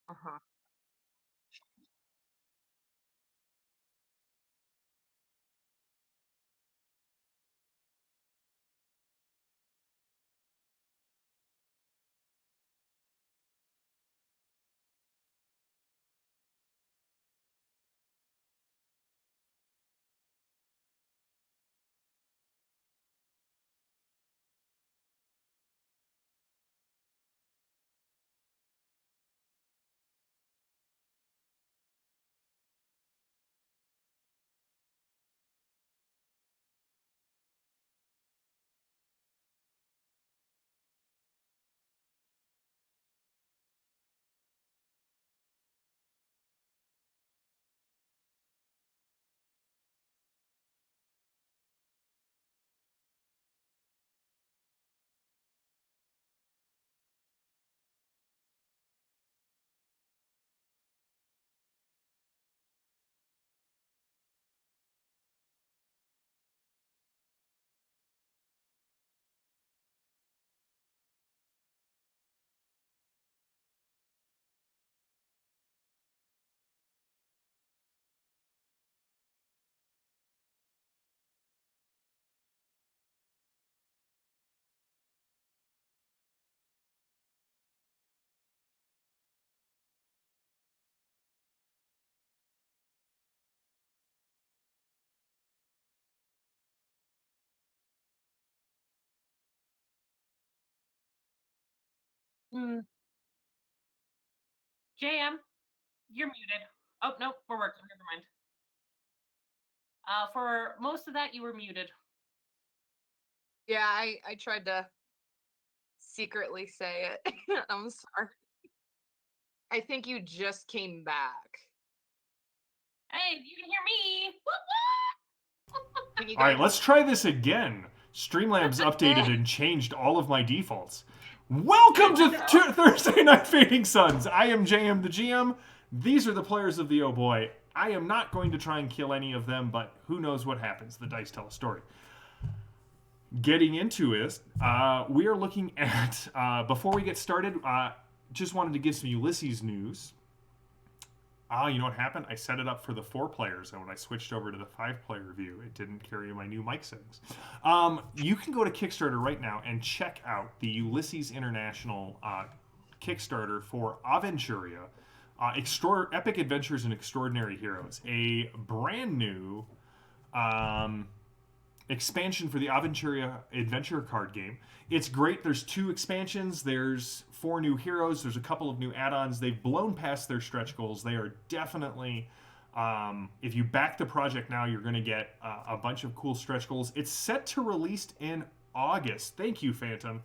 Uh-huh. Mm, JM, you're muted. Oh, nope, we're working. Never mind. For most of that, you were muted. Yeah, I tried to secretly say it. I'm sorry. I think you just came back. Hey, you can hear me. Can you All guys? right, let's try this again. Streamlabs updated and changed all of my defaults. Welcome to Thursday Night Fading Suns. I am JM the GM. These are the players of the Oh Boy. I am not going to try and kill any of them, but who knows what happens. The dice tell a story. Getting into it, we are looking at, before we get started, just wanted to give some Ulysses news. You know what happened? I set it up for the 4 players, and when I switched over to the 5-player view, it didn't carry my new mic settings. You can go to Kickstarter right now and check out the Ulysses International Kickstarter for Aventuria, Epic Adventures and Extraordinary Heroes, a brand new expansion for the Aventuria adventure card game. It's great. There's 2 expansions. There's 4 new heroes. There's a couple of new add-ons. They've blown past their stretch goals. They are definitely, if you back the project now, you're going to get a bunch of cool stretch goals. It's set to release in August. Thank you, Phantom.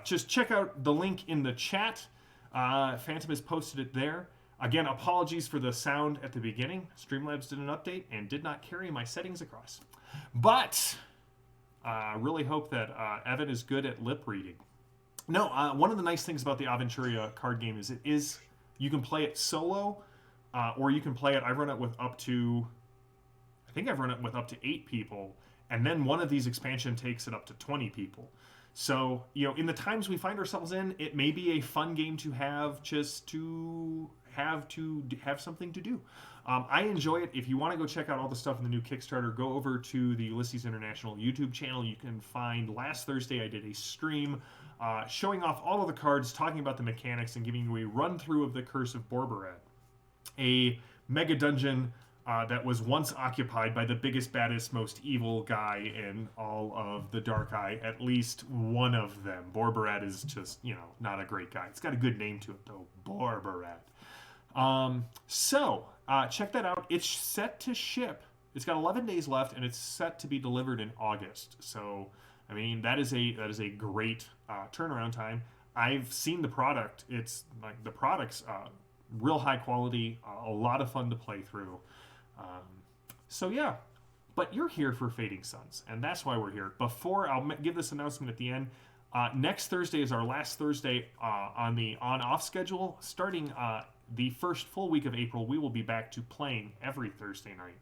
Just check out the link in the chat. Phantom has posted it there. Again, apologies for the sound at the beginning. Streamlabs did an update and did not carry my settings across. But I really hope that Evan is good at lip reading. No, one of the nice things about the Aventuria card game is you can play it solo, or you can play it. I've run it with up to, I think I've run it with up to 8 people, and then one of these expansion takes it up to 20 people. So, in the times we find ourselves in, it may be a fun game to have just to have something to do. I enjoy it. If you want to go check out all the stuff in the new Kickstarter, go over to the Ulysses International YouTube channel. You can find last Thursday I did a stream showing off all of the cards, talking about the mechanics, and giving you a run through of the Curse of Borbarat, a mega dungeon that was once occupied by the biggest, baddest, most evil guy in all of the Dark Eye. At least one of them. Borbarat is just, not a great guy. It's got a good name to it, though. Borbarat. Check that out. It's set to ship. It's got 11 days left, and it's set to be delivered in August. So, I mean, that is a great turnaround time. I've seen the product. It's like the product's real high quality, a lot of fun to play through. Um, so yeah, but you're here for Fading Suns, and that's why we're here. Before I'll give this announcement at the end. Next Thursday is our last Thursday on the on-off schedule. Starting the first full week of April, we will be back to playing every Thursday night,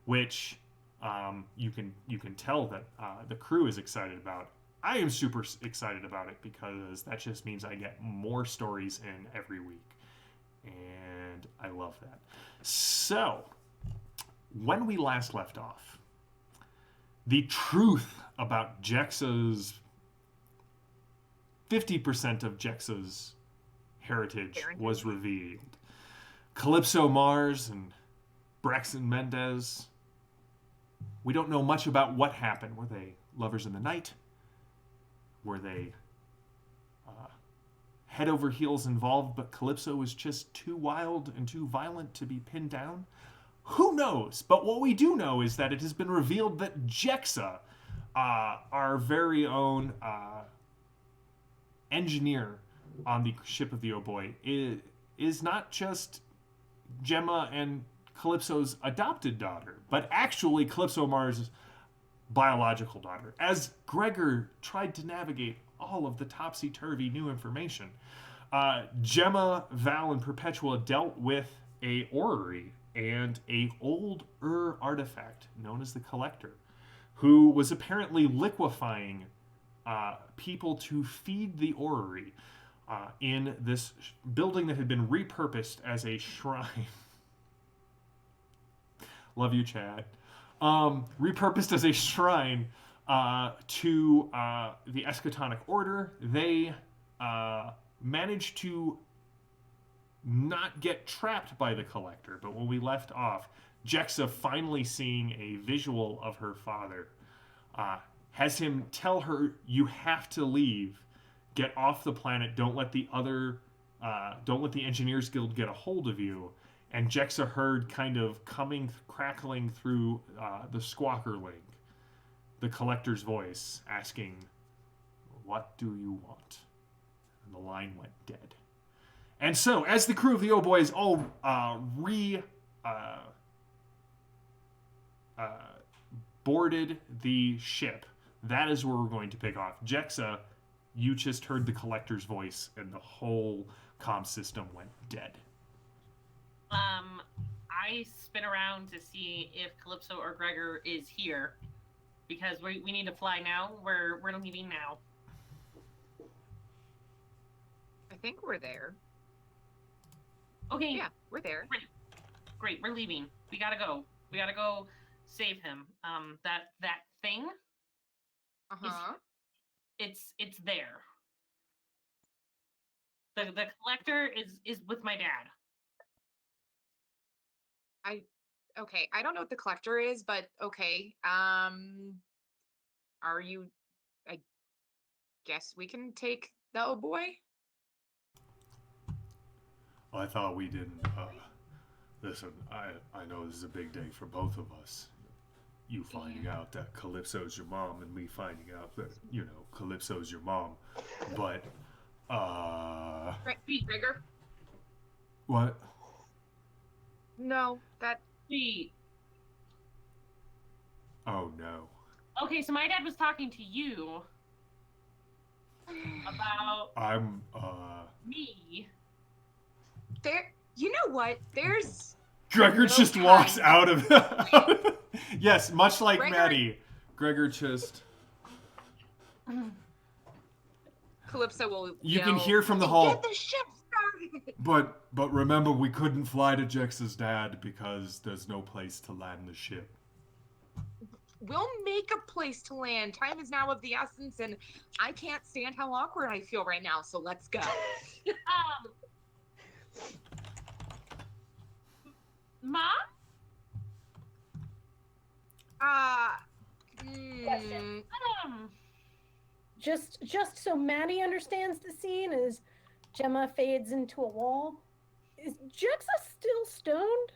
which you can tell that the crew is excited about. I am super excited about it because that just means I get more stories in every week, and I love that. So, when we last left off, the truth about Jexa's 50% of Jexa's heritage was revealed. Calypso Mars and Braxton Mendez. We don't know much about what happened. Were they lovers in the night? Were they head over heels involved, but Calypso was just too wild and too violent to be pinned down? Who knows? But what we do know is that it has been revealed that Jexa, our very own engineer on the ship of the Oh Boy, is not just Gemma and Calypso's adopted daughter, but actually Calypso Mars' biological daughter. As Gregor tried to navigate all of the topsy-turvy new information, Gemma, Val, and Perpetua dealt with a orrery and a old artifact known as the Collector, who was apparently liquefying people to feed the orrery in this building that had been repurposed as a shrine. Love you, Chad. Repurposed as a shrine to the Eschatonic Order. They managed to not get trapped by the Collector, but when we left off, Jexa, finally seeing a visual of her father, has him tell her, "You have to leave. Get off the planet. Don't let the Engineers Guild get a hold of you." And Jexa heard kind of crackling through the squawker link, the Collector's voice asking, "What do you want?" And the line went dead. And so, as the crew of the Oh Boys all boarded the ship, that is where we're going to pick off. Jexa, you just heard the Collector's voice, and the whole comm system went dead. I spin around to see if Calypso or Gregor is here, because we need to fly now. We're leaving now. I think we're there. Okay. Yeah, we're there. Great. We're leaving. We gotta go. We gotta go save him. That thing. It's there. The Collector is with my dad. Okay, I don't know what the Collector is, but okay. Are you? I guess we can take the Oh Boy. I thought we didn't. Listen, I know this is a big day for both of us. You finding out that Calypso's your mom, and me finding out that, Calypso's your mom. But, Right, Gregor. What? No, that... Oh, no. Okay, so my dad was talking to you about... me. There... You know what? There's... Gregor just walks out of... Yes, much like Maddie. Gregor just... Calypso will You can hear from the hall. Get the ship started! But remember, we couldn't fly to Jexa's dad because there's no place to land the ship. We'll make a place to land. Time is now of the essence, and I can't stand how awkward I feel right now, so let's go. Mom? Just so Maddie understands the scene, as Gemma fades into a wall, is Jexa still stoned?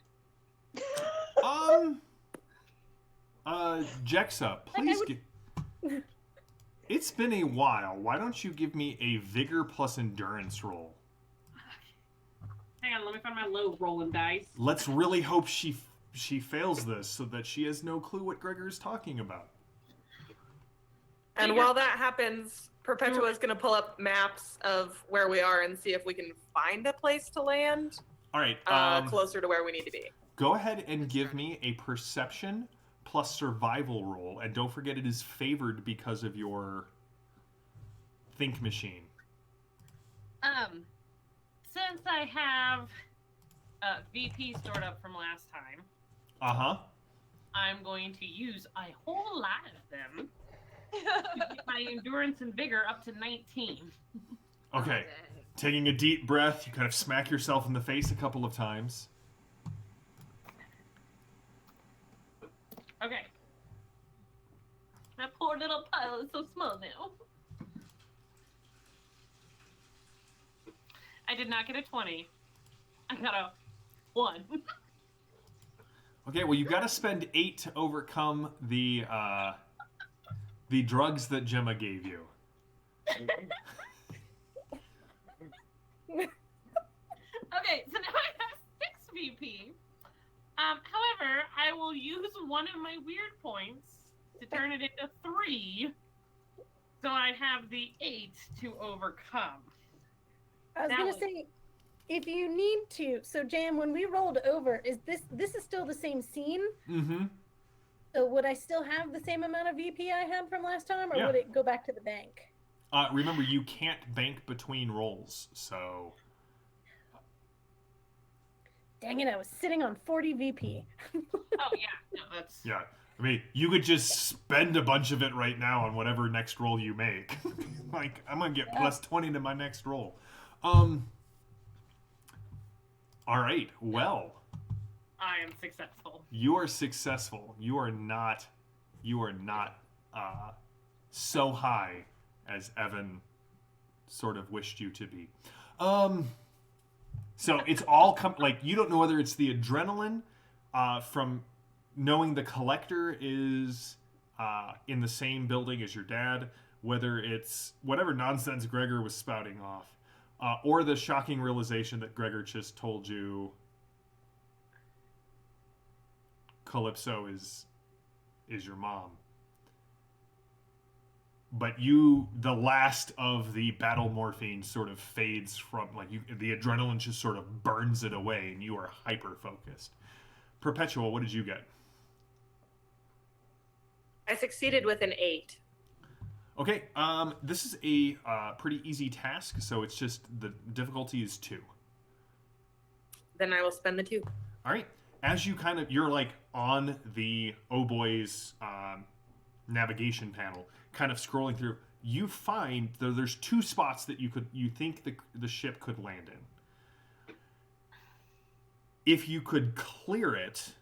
Jexa, please It's been a while. Why don't you give me a vigor plus endurance roll? Hang on, let me find my low rolling dice. Let's really hope she fails this so that she has no clue what Gregor's talking about. And while that happens, Perpetua is going to pull up maps of where we are and see if we can find a place to land. All right. closer to where we need to be. Go ahead and give me a perception plus survival roll, and don't forget it is favored because of your think machine. Since I have VP stored up from last time, I'm going to use a whole lot of them to get my endurance and vigor up to 19. Okay. Taking a deep breath, you kind of smack yourself in the face a couple of times. Okay. My poor little pile is so small now. I did not get a 20. I got a 1. Okay, well, you've got to spend 8 to overcome the drugs that Gemma gave you. Okay, so now I have 6 VP. However, I will use one of my weird points to turn it into 3, so I have the 8 to overcome. I was going to say, if you need to, so Jam, when we rolled over, is this is still the same scene? Mm-hmm. So would I still have the same amount of VP I had from last time, or would it go back to the bank? Remember, you can't bank between rolls, so... Dang it, I was sitting on 40 VP. Oh, yeah. No, that's... Yeah. I mean, you could just spend a bunch of it right now on whatever next roll you make. Like, I'm going to get plus 20 to my next roll. All right, well. I am successful. You are successful. You are not so high as Evan sort of wished you to be. So it's all like, you don't know whether it's the adrenaline from knowing the collector is in the same building as your dad, whether it's whatever nonsense Gregor was spouting off, or the shocking realization that Gregor just told you Calypso is your mom. But the last of the battle morphine sort of fades from, like, the adrenaline just sort of burns it away, and you are hyper focused. Perpetual, what did you get? I succeeded with an 8. Okay, this is a pretty easy task, so it's just the difficulty is 2. Then I will spend the 2. All right, as you're like on the Boy's navigation panel, kind of scrolling through, you find there's 2 spots that you think the ship could land in. If you could clear it,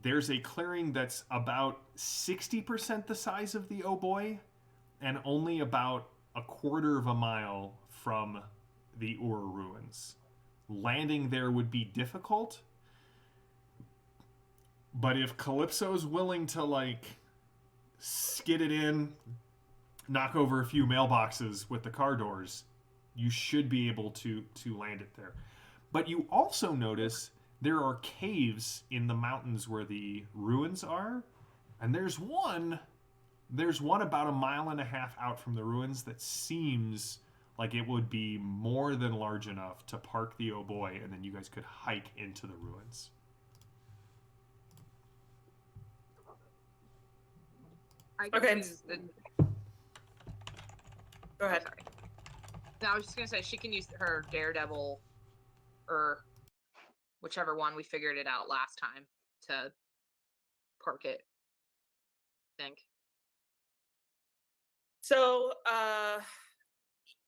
there's a clearing that's about 60% the size of the Boy, and only about a quarter of a mile from the Ur ruins. Landing there would be difficult, but if Calypso's willing to, like, skid it in, knock over a few mailboxes with the car doors, you should be able to land it there. But you also notice there are caves in the mountains where the ruins are, and there's one about 1.5 miles out from the ruins that seems like it would be more than large enough to park the Boy, and then you guys could hike into the ruins. Okay. Go ahead. Sorry. No, I was just gonna say she can use her Daredevil, or whichever one we figured it out last time, to park it. I think. So, I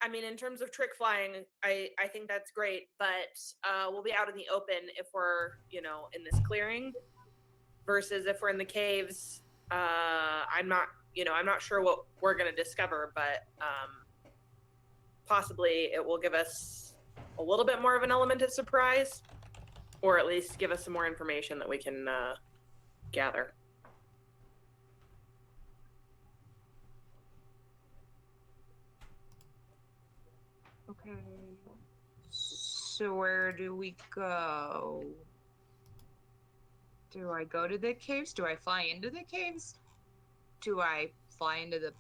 mean, in terms of trick flying, I think that's great, but we'll be out in the open if we're, in this clearing, versus if we're in the caves. I'm not sure what we're going to discover, but possibly it will give us a little bit more of an element of surprise, or at least give us some more information that we can gather. Okay. So where do we go? Do I go to the caves? Do I fly into the caves? Do I fly into the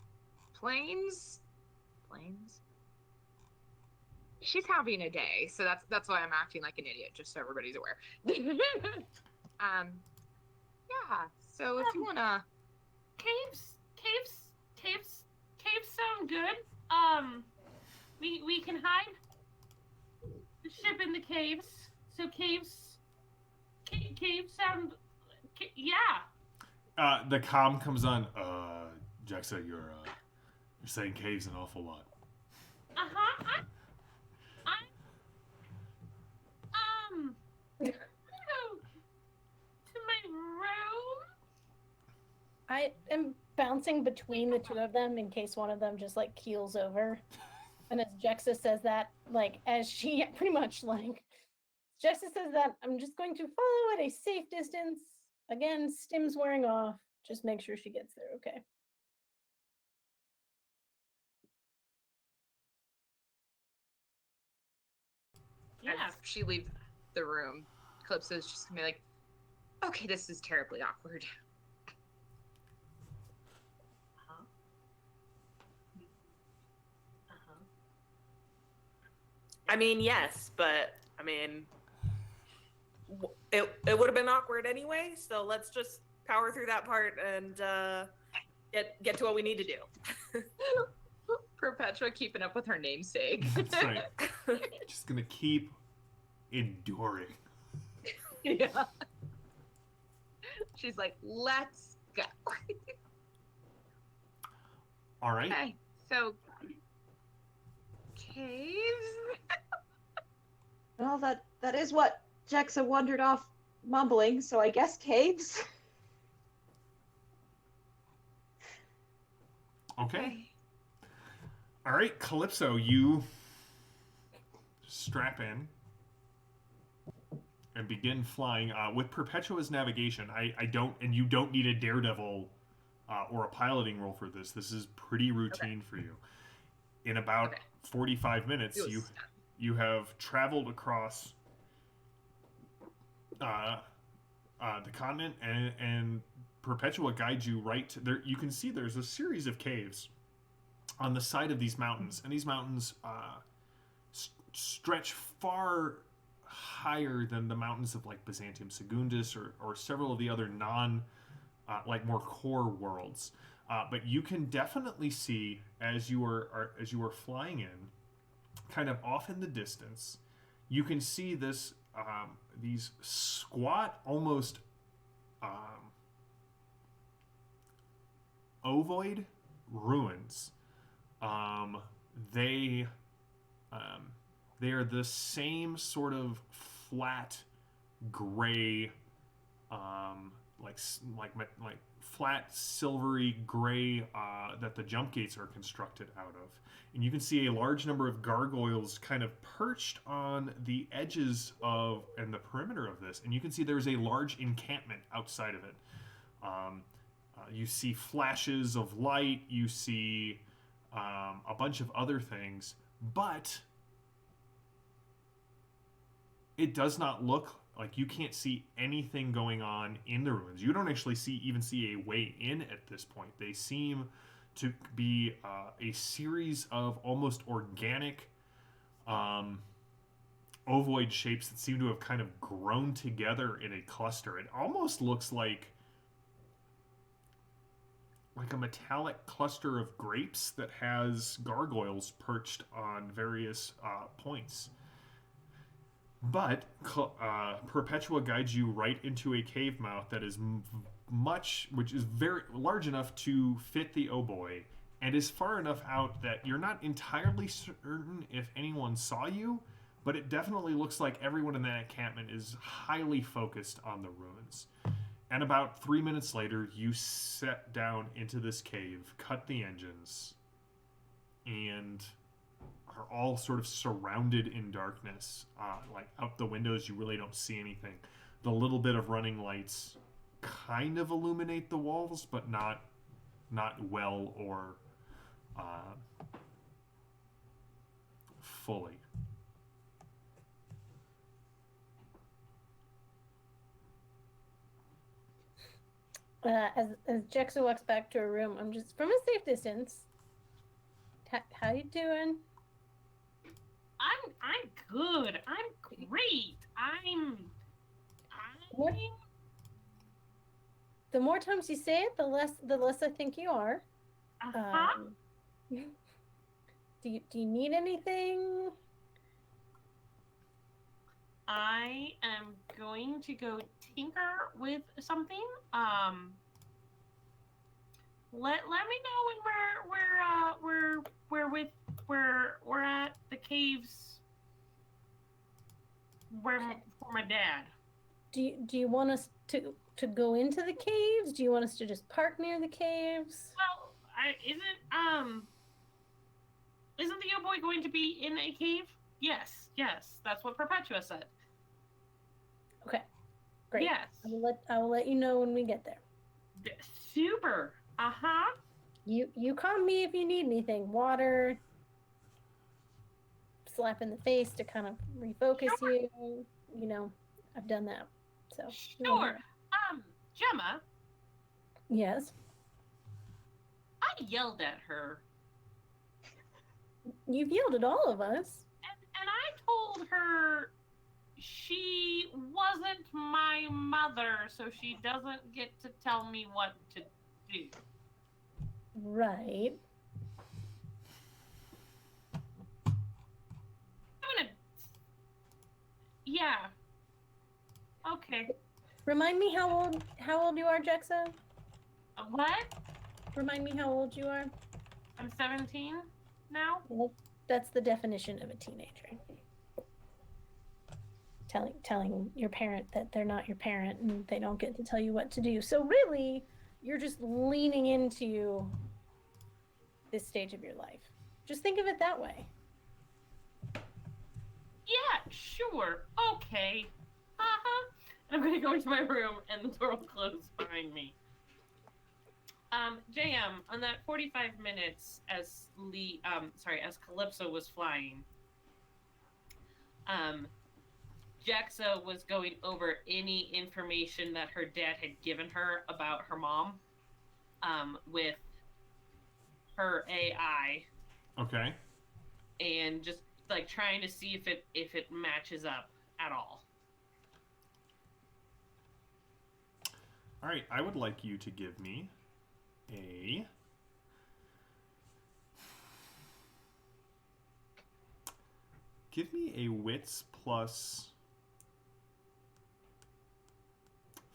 plains? Plains? she's having a day, so that's why I'm acting like an idiot, just so everybody's aware. Yeah. So if you wanna, Caves sound good. We can hide the ship in the caves. So caves sound. Yeah. The comm comes on. Jexa, you're saying caves an awful lot. Go to my room. I am bouncing between the two of them in case one of them just like keels over. And as Jexa says that, like as she pretty much like Jexa says that, I'm just going to follow at a safe distance. Again, stim's wearing off. Just make sure she gets there, okay? Yeah. as she leaves the room, Calypso's just gonna be like, okay, this is terribly awkward. I mean, yes, but I mean, it would have been awkward anyway. So let's just power through that part and get to what we need to do. Perpetua keeping up with her namesake. That's right. Just gonna keep enduring. Yeah. She's like, let's go. All right. Okay, so caves. Well, that is what Jexa wandered off mumbling, so I guess caves. Okay. All right, Calypso, you strap in and begin flying with Perpetua's navigation. I don't, and you don't need a daredevil or a piloting roll for this. This is pretty routine for you. In about 45 minutes, you have traveled across the continent, and Perpetua guides you right to there. You can see there's a series of caves on the side of these mountains, and these mountains stretch far higher than the mountains of like Byzantium Secundus or several of the other like more core worlds. But you can definitely see as you are flying in, kind of off in the distance, you can see this these squat, almost ovoid ruins. They are the same sort of flat gray, like flat silvery gray that the jump gates are constructed out of. And you can see a large number of gargoyles kind of perched on the edges of and the perimeter of this. And you can see there's a large encampment outside of it. You see flashes of light. You see a bunch of other things, but it does not look like you can't see anything going on in the ruins. You don't actually even see a way in at this point. They seem to be a series of almost organic ovoid shapes that seem to have kind of grown together in a cluster. It almost looks like a metallic cluster of grapes that has gargoyles perched on various points. But Perpetua guides you right into a cave mouth that is which is very large enough to fit the oboe, and is far enough out that you're not entirely certain if anyone saw you, but it definitely looks like everyone in that encampment is highly focused on the ruins. And about 3 minutes later, you set down into this cave, cut the engines, and are all sort of surrounded in darkness. Like out the windows, you really don't see anything. The little bit of running lights kind of illuminate the walls, but not well or fully. As Jexa walks back to her room, I'm just from a safe distance. How you doing? I'm good. I'm great. What? The more times you say it, the less I think you are. Uh-huh. Do you need anything? I am going to go tinker with something. Let me know when we're at the caves where for my dad. Do you want us to go into the caves? Do you want us to just park near the caves? Well, isn't the old boy going to be in a cave? Yes, that's what Perpetua said. Okay, great. Yes. I will let you know when we get there. Super. Uh-huh. You call me if you need anything. Water, slap in the face to kind of refocus you. You know, I've done that. So sure. Gemma. Yes. I yelled at her. You've yelled at all of us. And I told her she wasn't my mother, so she doesn't get to tell me what to do. Right. Yeah. Okay. Remind me how old you are, Jexa? What? Remind me how old you are. I'm 17 now. Well, that's the definition of a teenager. Telling your parent that they're not your parent and they don't get to tell you what to do. So really, you're just leaning into this stage of your life. Just think of it that way. Yeah, sure. Okay. Uh-huh. I'm going to go into my room and the door will close behind me. JM, on that 45 minutes as as Calypso was flying, Jexa was going over any information that her dad had given her about her mom, with her AI. Okay. And just like trying to see if it matches up at all. All right, I would like you to give me a wits plus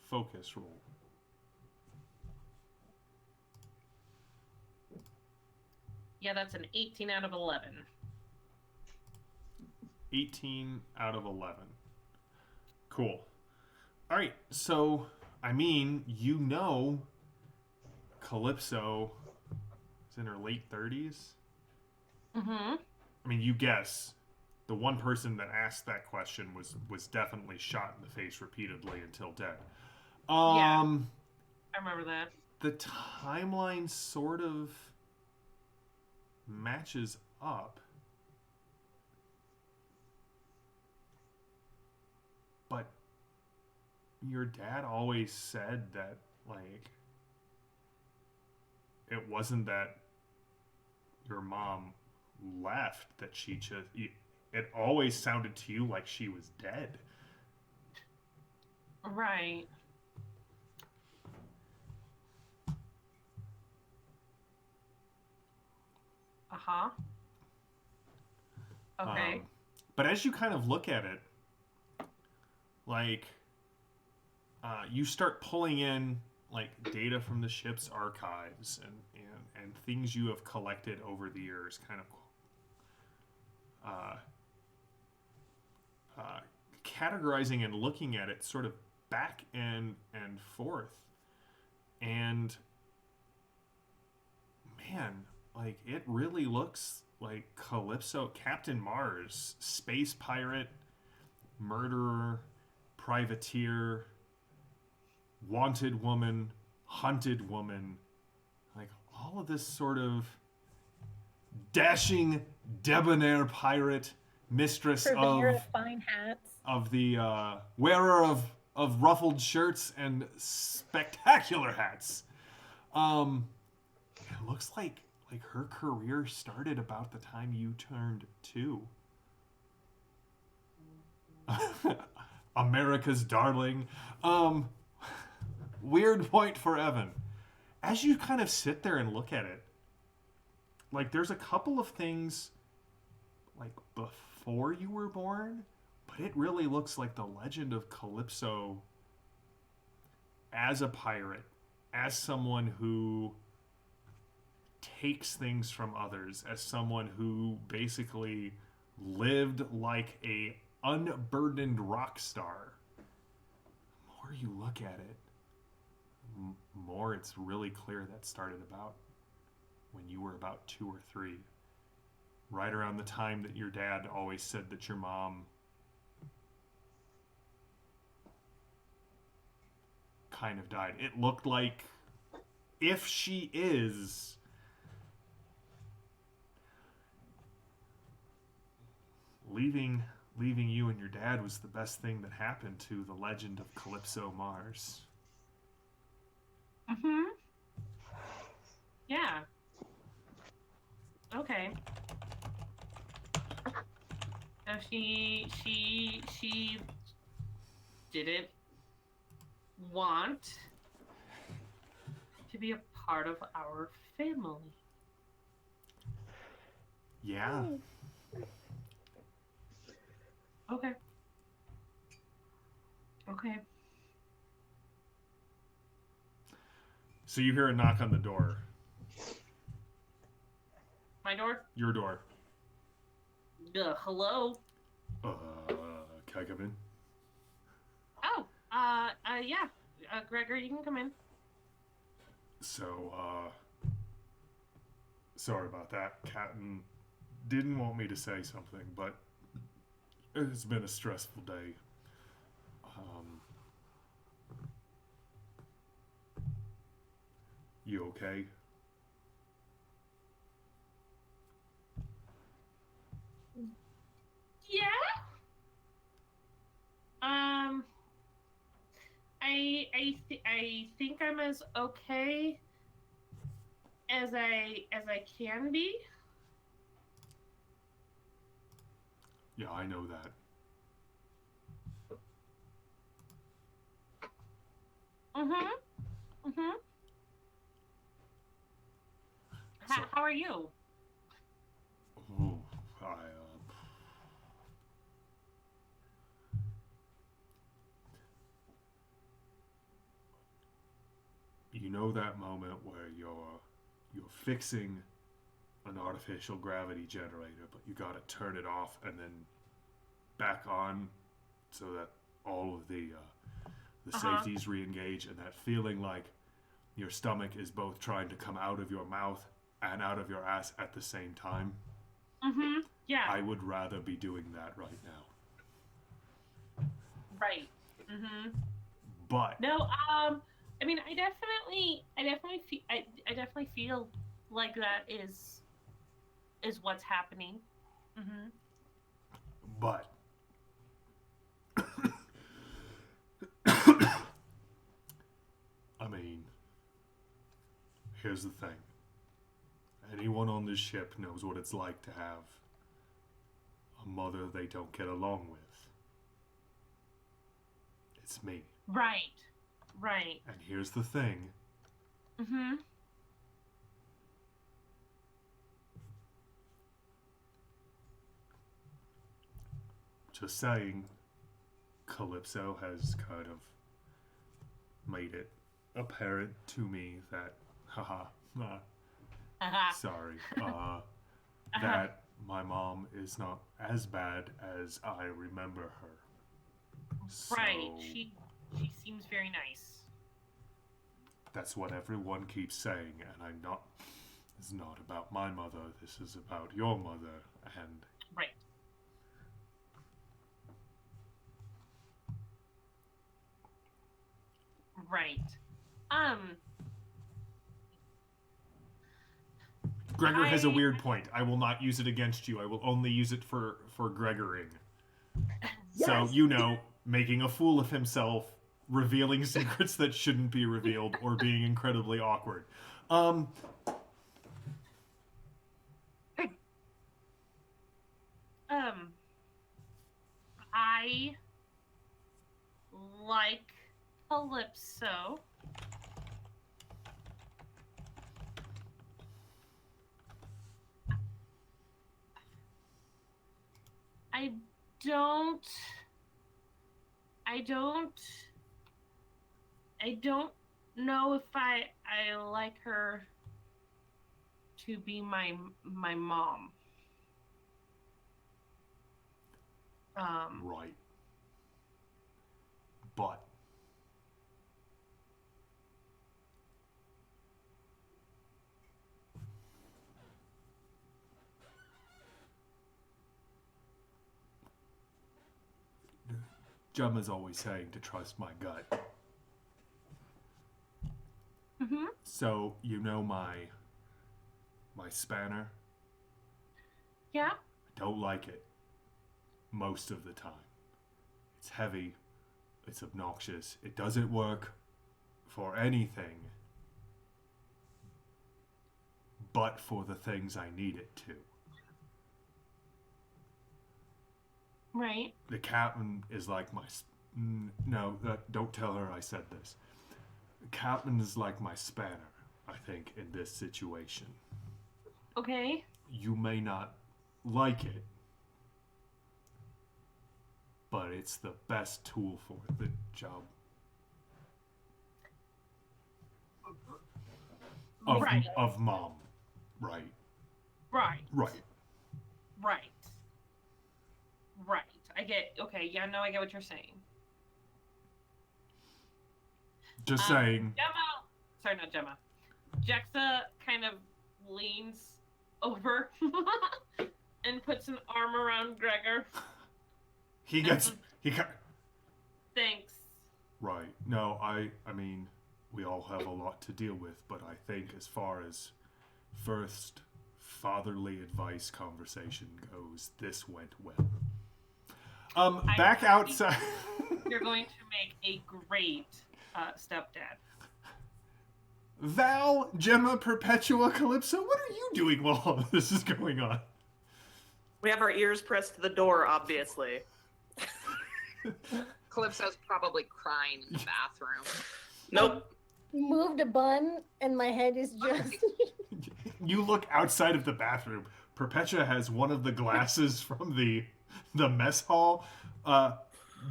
focus roll. Yeah, that's an 18 out of 11. 18 out of 11. Cool. All right, so, I mean, Calypso is in her late 30s. Mm-hmm. I mean, you guess. The one person that asked that question was definitely shot in the face repeatedly until dead. Yeah, I remember that. The timeline sort of matches up. But your dad always said that, like, it wasn't that your mom left, that she just... It always sounded to you like she was dead. Right. Uh-huh. Okay. But as you kind of look at it, like, you start pulling in, like, data from the ship's archives and things you have collected over the years, kind of categorizing and looking at it sort of back and forth. And, man, like, it really looks like Calypso, Captain Mars, space pirate, murderer, privateer, wanted woman, hunted woman, like all of this sort of dashing, debonair pirate, mistress Purveyor of fine hats, of the wearer of ruffled shirts and spectacular hats. It looks like her career started about the time you turned 2. America's darling. Weird point for Evan. As you kind of sit there and look at it, like there's a couple of things like before you were born, but it really looks like the legend of Calypso as a pirate, as someone who takes things from others, as someone who basically lived like a unburdened rock star. The more you look at it, more it's really clear that started about when you were about 2 or 3. Right around the time that your dad always said that your mom kind of died. It looked like if she is leaving you and your dad was the best thing that happened to the legend of Calypso Mars. Mm-hmm. Yeah. Okay. So she didn't want to be a part of our family. Yeah. Okay. Okay. So you hear a knock on the door. My door? Your door. Hello? Can I come in? Oh, yeah. Gregory, you can come in. So, sorry about that. Captain didn't want me to say something, but it's been a stressful day. You okay? Yeah? I think I'm as okay as I can be. Yeah, I know that. Mm-hmm. Mm-hmm. So- How are you? Oh, you know that moment where you're fixing an artificial gravity generator, but you gotta turn it off and then back on so that all of the safeties re-engage, and that feeling like your stomach is both trying to come out of your mouth and out of your ass at the same time. Mm-hmm. Yeah. I would rather be doing that right now. Right. Mm-hmm. But No, I mean, I definitely feel like that is what's happening. Mm-hmm. But I mean, here's the thing. Anyone on this ship knows what it's like to have a mother they don't get along with. It's me. Right. Right. And here's the thing. Mm-hmm. Just saying, Calypso has kind of made it apparent to me that, sorry, that my mom is not as bad as I remember her. So Right. She seems very nice. that's what everyone keeps saying, and I'm not. It's not about my mother. This is about your mother, and Right. Right. Gregor has a weird point. I will not use it against you. I will only use it for Gregoring. So, Yes. you know, making a fool of himself, revealing secrets that shouldn't be revealed, or being incredibly awkward. I like Calypso. I don't I don't I don't know if I like her to be my mom. Right. But Gemma's always saying to trust my gut. Mm-hmm. So you know my spanner? Yeah. I don't like it most of the time. It's heavy. It's obnoxious. It doesn't work for anything but for the things I need it to. Right. The captain is like my... No, don't tell her I said this. The captain is like my spanner, I think, in this situation. Okay. You may not like it, but it's the best tool for the job. Right. Of mom. Right. Right. Right. Right. Right. I get. Okay. Yeah. No, I get what you're saying. Just saying. Gemma. Sorry, not Gemma. Jexa kind of leans over and puts an arm around Gregor. He got... Thanks. Right. No, I mean, we all have a lot to deal with, but I think as far as first fatherly advice conversation goes, this went well. Back outside. You're going to make a great stepdad. Val, Gemma, Perpetua, Calypso, what are you doing while all of this is going on? We have our ears pressed to the door, obviously. Calypso's probably crying in the bathroom. Nope. Moved a bun, and my head is just. You look outside of the bathroom. Perpetua has one of the glasses from the mess hall.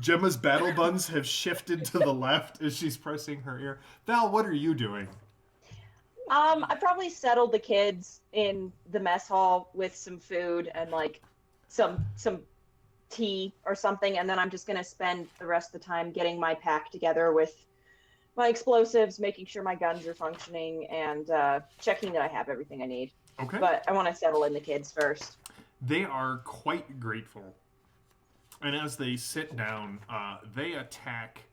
Gemma's battle buns have shifted to the left as she's pressing her ear. Val, what are you doing? I probably settled the kids in the mess hall with some food and like some tea or something, and then I'm just gonna spend the rest of the time getting my pack together with my explosives, making sure my guns are functioning, and checking that I have everything I need. Okay. But I want to settle in the kids first. They are quite grateful. And as they sit down, they attack,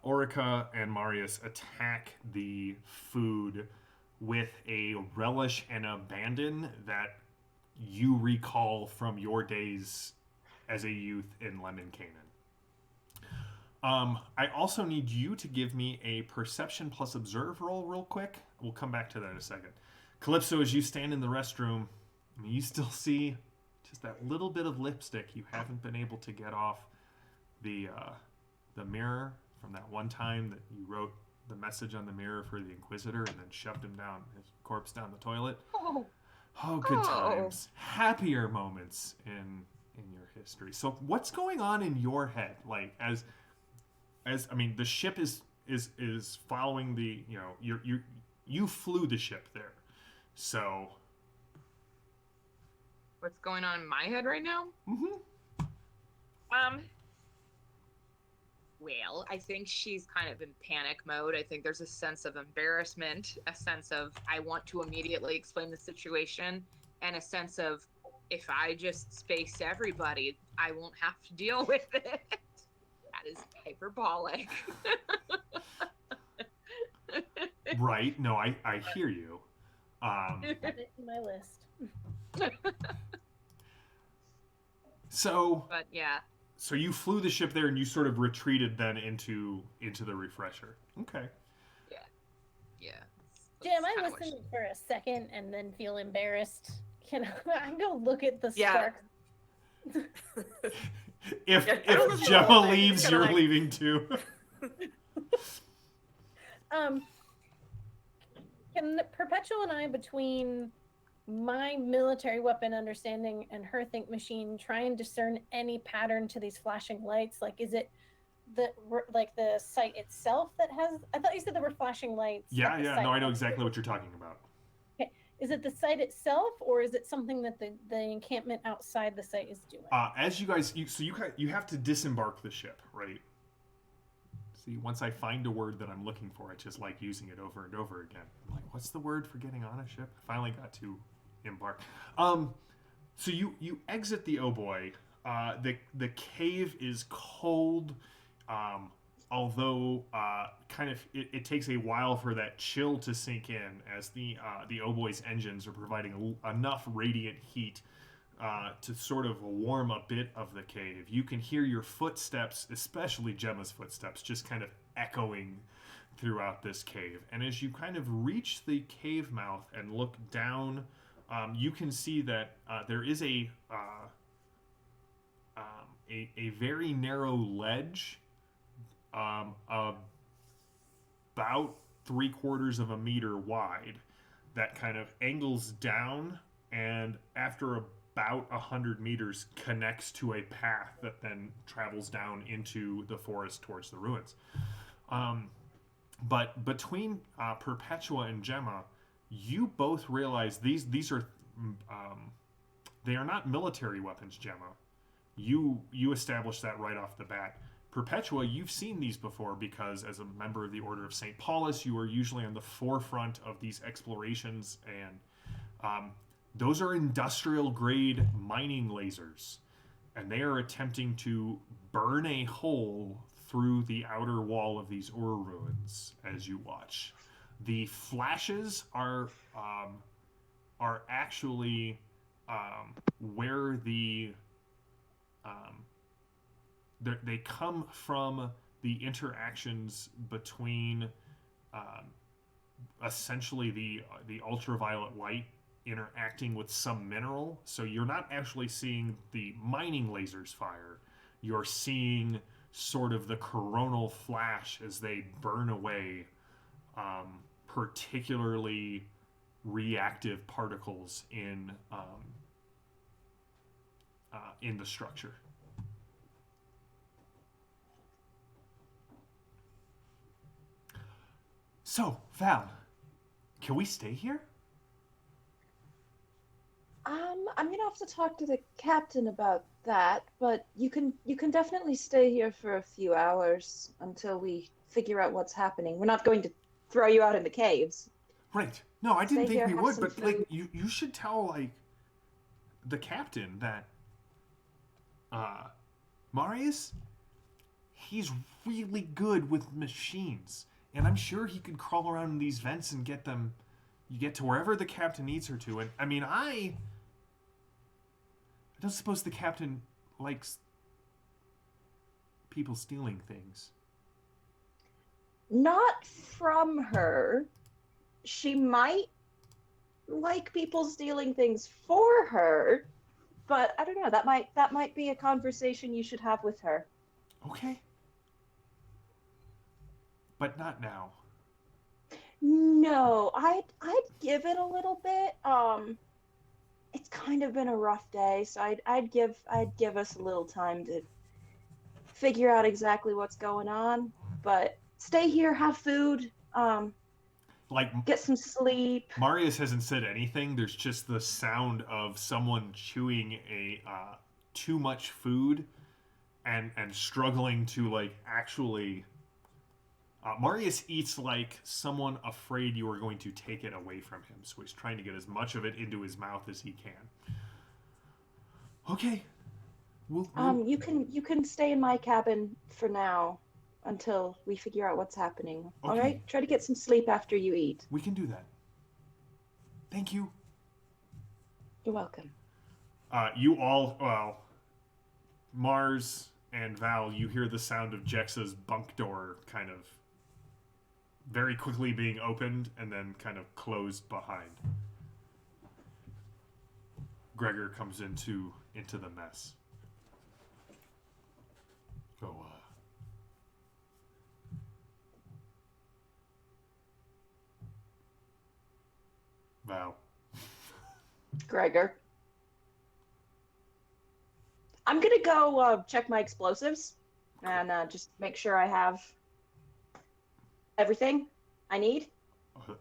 Orica and Marius attack the food with a relish and abandon that you recall from your days as a youth in Lemon Canaan. I also need you to give me a perception plus observe roll real quick. We'll come back to that in a second. Calypso, as you stand in the restroom, you still see just that little bit of lipstick you haven't been able to get off the mirror from that one time that you wrote the message on the mirror for the Inquisitor and then shoved his corpse down the toilet. Oh, Good Oh. times. Happier moments in your history. So what's going on in your head? Like as I mean, the ship is following the, you flew the ship there. So what's going on in my head right now? Well, I think she's kind of in panic mode. I think there's a sense of embarrassment, a sense of I want to immediately explain the situation, and a sense of if I just space everybody, I won't have to deal with it. That is hyperbolic. Right. No, I hear you. Add it to my list. But yeah. So you flew the ship there and you sort of retreated then into the refresher. Okay. Yeah. Jim, I listen for a second and then feel embarrassed. Can I go look at the Yeah. spark? If Yeah, I don't if know Gemma the whole thing, leaves, just you're kinda like- leaving too. Can Perpetual and I, between my military weapon understanding and her think machine, try and discern any pattern to these flashing lights? Like, is it the site itself that has? I thought you said there were flashing lights. Yeah, at the yeah. site. No, I know exactly what you're talking about. Okay. Is it the site itself, or is it something that the encampment outside the site is doing? As you guys, you have to disembark the ship, right? See, once I find a word that I'm looking for, I just like using it over and over again. I'm like, what's the word for getting on a ship? I finally got to embark. So you exit the Oh Boy. The cave is cold, although kind of it takes a while for that chill to sink in as the Oh Boy's engines are providing enough radiant heat to sort of warm a bit of the cave. You can hear your footsteps, especially Gemma's footsteps, just kind of echoing throughout this cave. And as you kind of reach the cave mouth and look down, you can see that there is a very narrow ledge, about 3/4 of a meter wide, that kind of angles down, and after about 100 meters connects to a path that then travels down into the forest towards the ruins. But between Perpetua and Gemma, you both realize these are they are not military weapons, Gemma. You established that right off the bat. Perpetua, you've seen these before because as a member of the Order of St. Paulus, you are usually on the forefront of these explorations, and those are industrial grade mining lasers, and they are attempting to burn a hole through the outer wall of these Ur ruins as you watch. The flashes are actually where they come from the interactions between essentially the ultraviolet light interacting with some mineral. So you're not actually seeing the mining lasers fire. You're seeing sort of the coronal flash as they burn away particularly reactive particles in the structure. So, Val, can we stay here? I'm gonna have to talk to the captain about that, but you can definitely stay here for a few hours until we figure out what's happening. We're not going to throw you out in the caves. Right. No, I didn't Stay think here, we have would, some but like food. you should tell like the captain that Marius, he's really good with machines, and I'm sure he could crawl around in these vents and get them. You get to wherever the captain needs her to, and I mean, I don't suppose the captain likes people stealing things. Not from her. She might like people stealing things for her, but I don't know. That might be a conversation you should have with her. Okay. But not now. No, I'd give it a little bit. It's kind of been a rough day, so I'd give us a little time to figure out exactly what's going on. But stay here, have food, Like, get some sleep. Marius hasn't said anything. There's just the sound of someone chewing a too much food and struggling to like actually. Marius eats like someone afraid you are going to take it away from him, so he's trying to get as much of it into his mouth as he can. Okay. We'll... You can stay in my cabin for now until we figure out what's happening. Okay. All right? Try to get some sleep after you eat. We can do that. Thank you. You're welcome. You all, well, Mars and Val, you hear the sound of Jexa's bunk door kind of very quickly being opened and then kind of closed behind. Gregor comes into the mess. Go, Val. Gregor. I'm gonna go check my explosives and just make sure I have everything I need.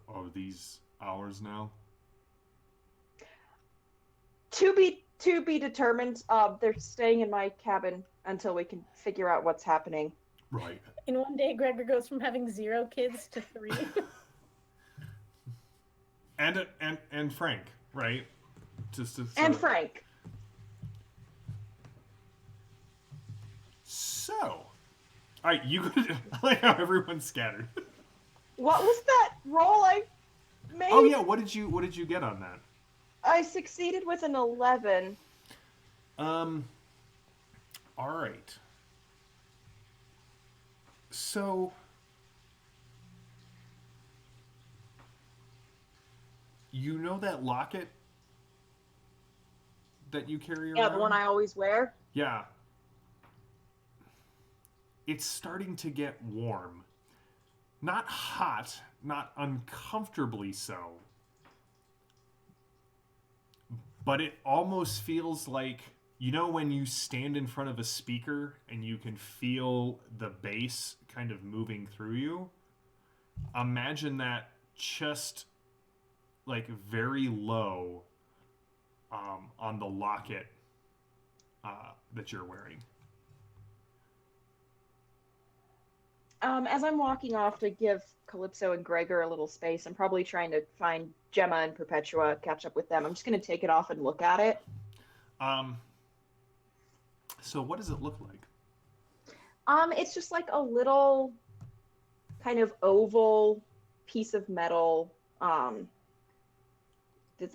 Are these ours now? To be determined. They're staying in my cabin until we can figure out what's happening. Right. In one day, Gregor goes from having 0 kids to 3. and Frank, right? And Frank. So, all right, you go. I like how everyone's scattered. What was that roll I made? Oh yeah, what did you get on that? I succeeded with an 11. All right. So, you know that locket that you carry around? Yeah, the one I always wear. Yeah. It's starting to get warm. Not hot, not uncomfortably so. But it almost feels like, you know, when you stand in front of a speaker and you can feel the bass kind of moving through you? Imagine that just like very low on the locket that you're wearing. As I'm walking off to give Calypso and Gregor a little space, I'm probably trying to find Gemma and Perpetua, catch up with them. I'm just going to take it off and look at it. So what does it look like? It's just like a little kind of oval piece of metal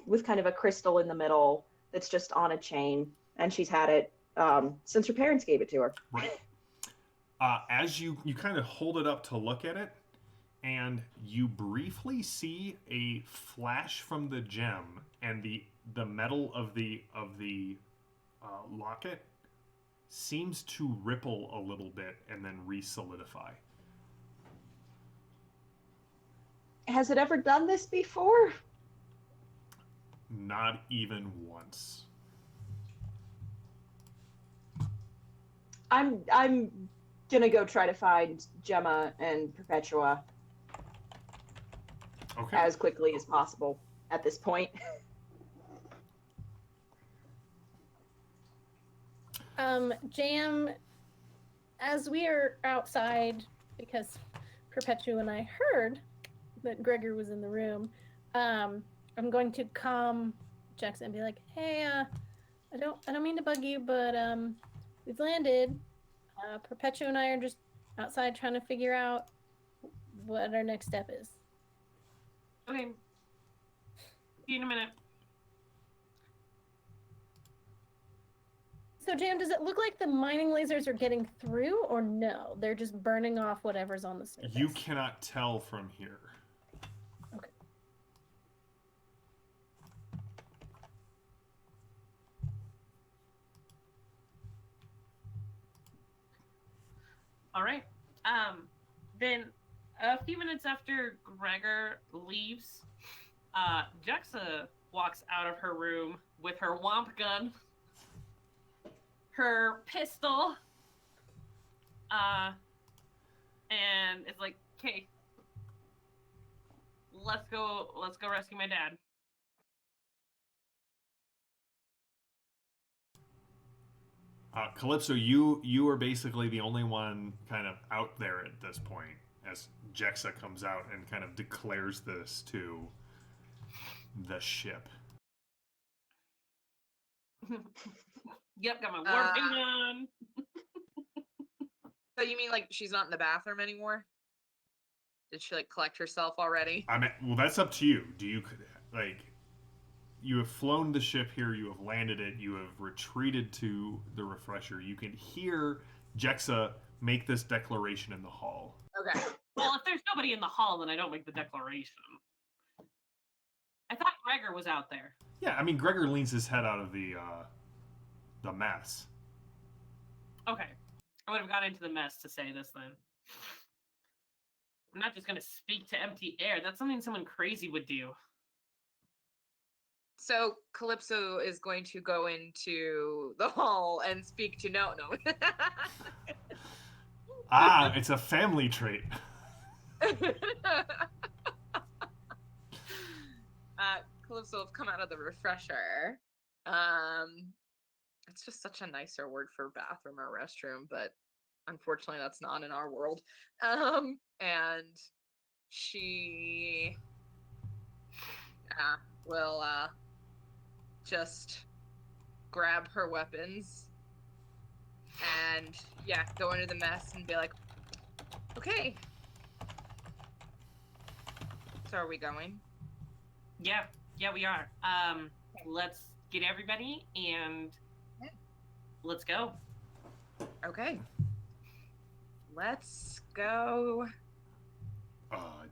with kind of a crystal in the middle that's just on a chain, and she's had it since her parents gave it to her. Right. As you kind of hold it up to look at it, and you briefly see a flash from the gem, and the metal of the locket seems to ripple a little bit and then re-solidify. Has it ever done this before? Not even once. I'm gonna go try to find Gemma and Perpetua Okay. as quickly as possible at this point. Jam, as we are outside, because Perpetua and I heard that Gregor was in the room, I'm going to calm Jexa and be like, "Hey, I don't mean to bug you, but we've landed. Perpetua and I are just outside trying to figure out what our next step is." Okay. See you in a minute. So, Jam, does it look like the mining lasers are getting through, or no? They're just burning off whatever's on the surface? You cannot tell from here. Okay. All right. Then a few minutes after Gregor leaves, Jexa walks out of her room with her womp gun, her pistol, and it's like, "Okay, let's go rescue my dad." Calypso, you are basically the only one kind of out there at this point, as Jexa comes out and kind of declares this to the ship. Yep, got my warping gun. So you mean like she's not in the bathroom anymore? Did she like collect herself already? I mean, well, that's up to you. Do you like? You have flown the ship here. You have landed it. You have retreated to the refresher. You can hear Jexa make this declaration in the hall. Okay. Well, if there's nobody in the hall, then I don't make the declaration. I thought Gregor was out there. Yeah, I mean, Gregor leans his head out of the mess. Okay. would have gone into the mess to say this then. I'm not just going to speak to empty air. That's something someone crazy would do. So Calypso is going to go into the hall and speak to no. It's a family trait. Calypso will come out of the refresher. It's just such a nicer word for bathroom or restroom, but unfortunately that's not in our world. And she will just grab her weapons and go into the mess and be like, okay, so are we going? Yeah, we are. Let's get everybody and let's go. Okay, let's go.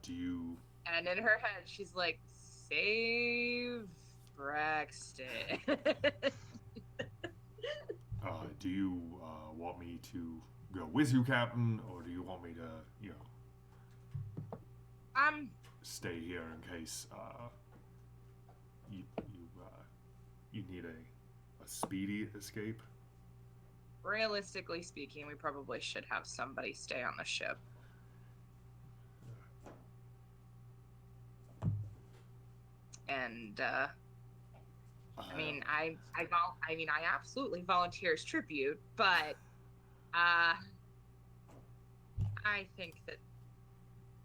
Do you... And in her head, she's like, save Braxton. Do you want me to go with you, Captain, or do you want me to, stay here in case you need a speedy escape? Realistically speaking, we probably should have somebody stay on the ship. And I mean, I absolutely volunteer as tribute, but I think that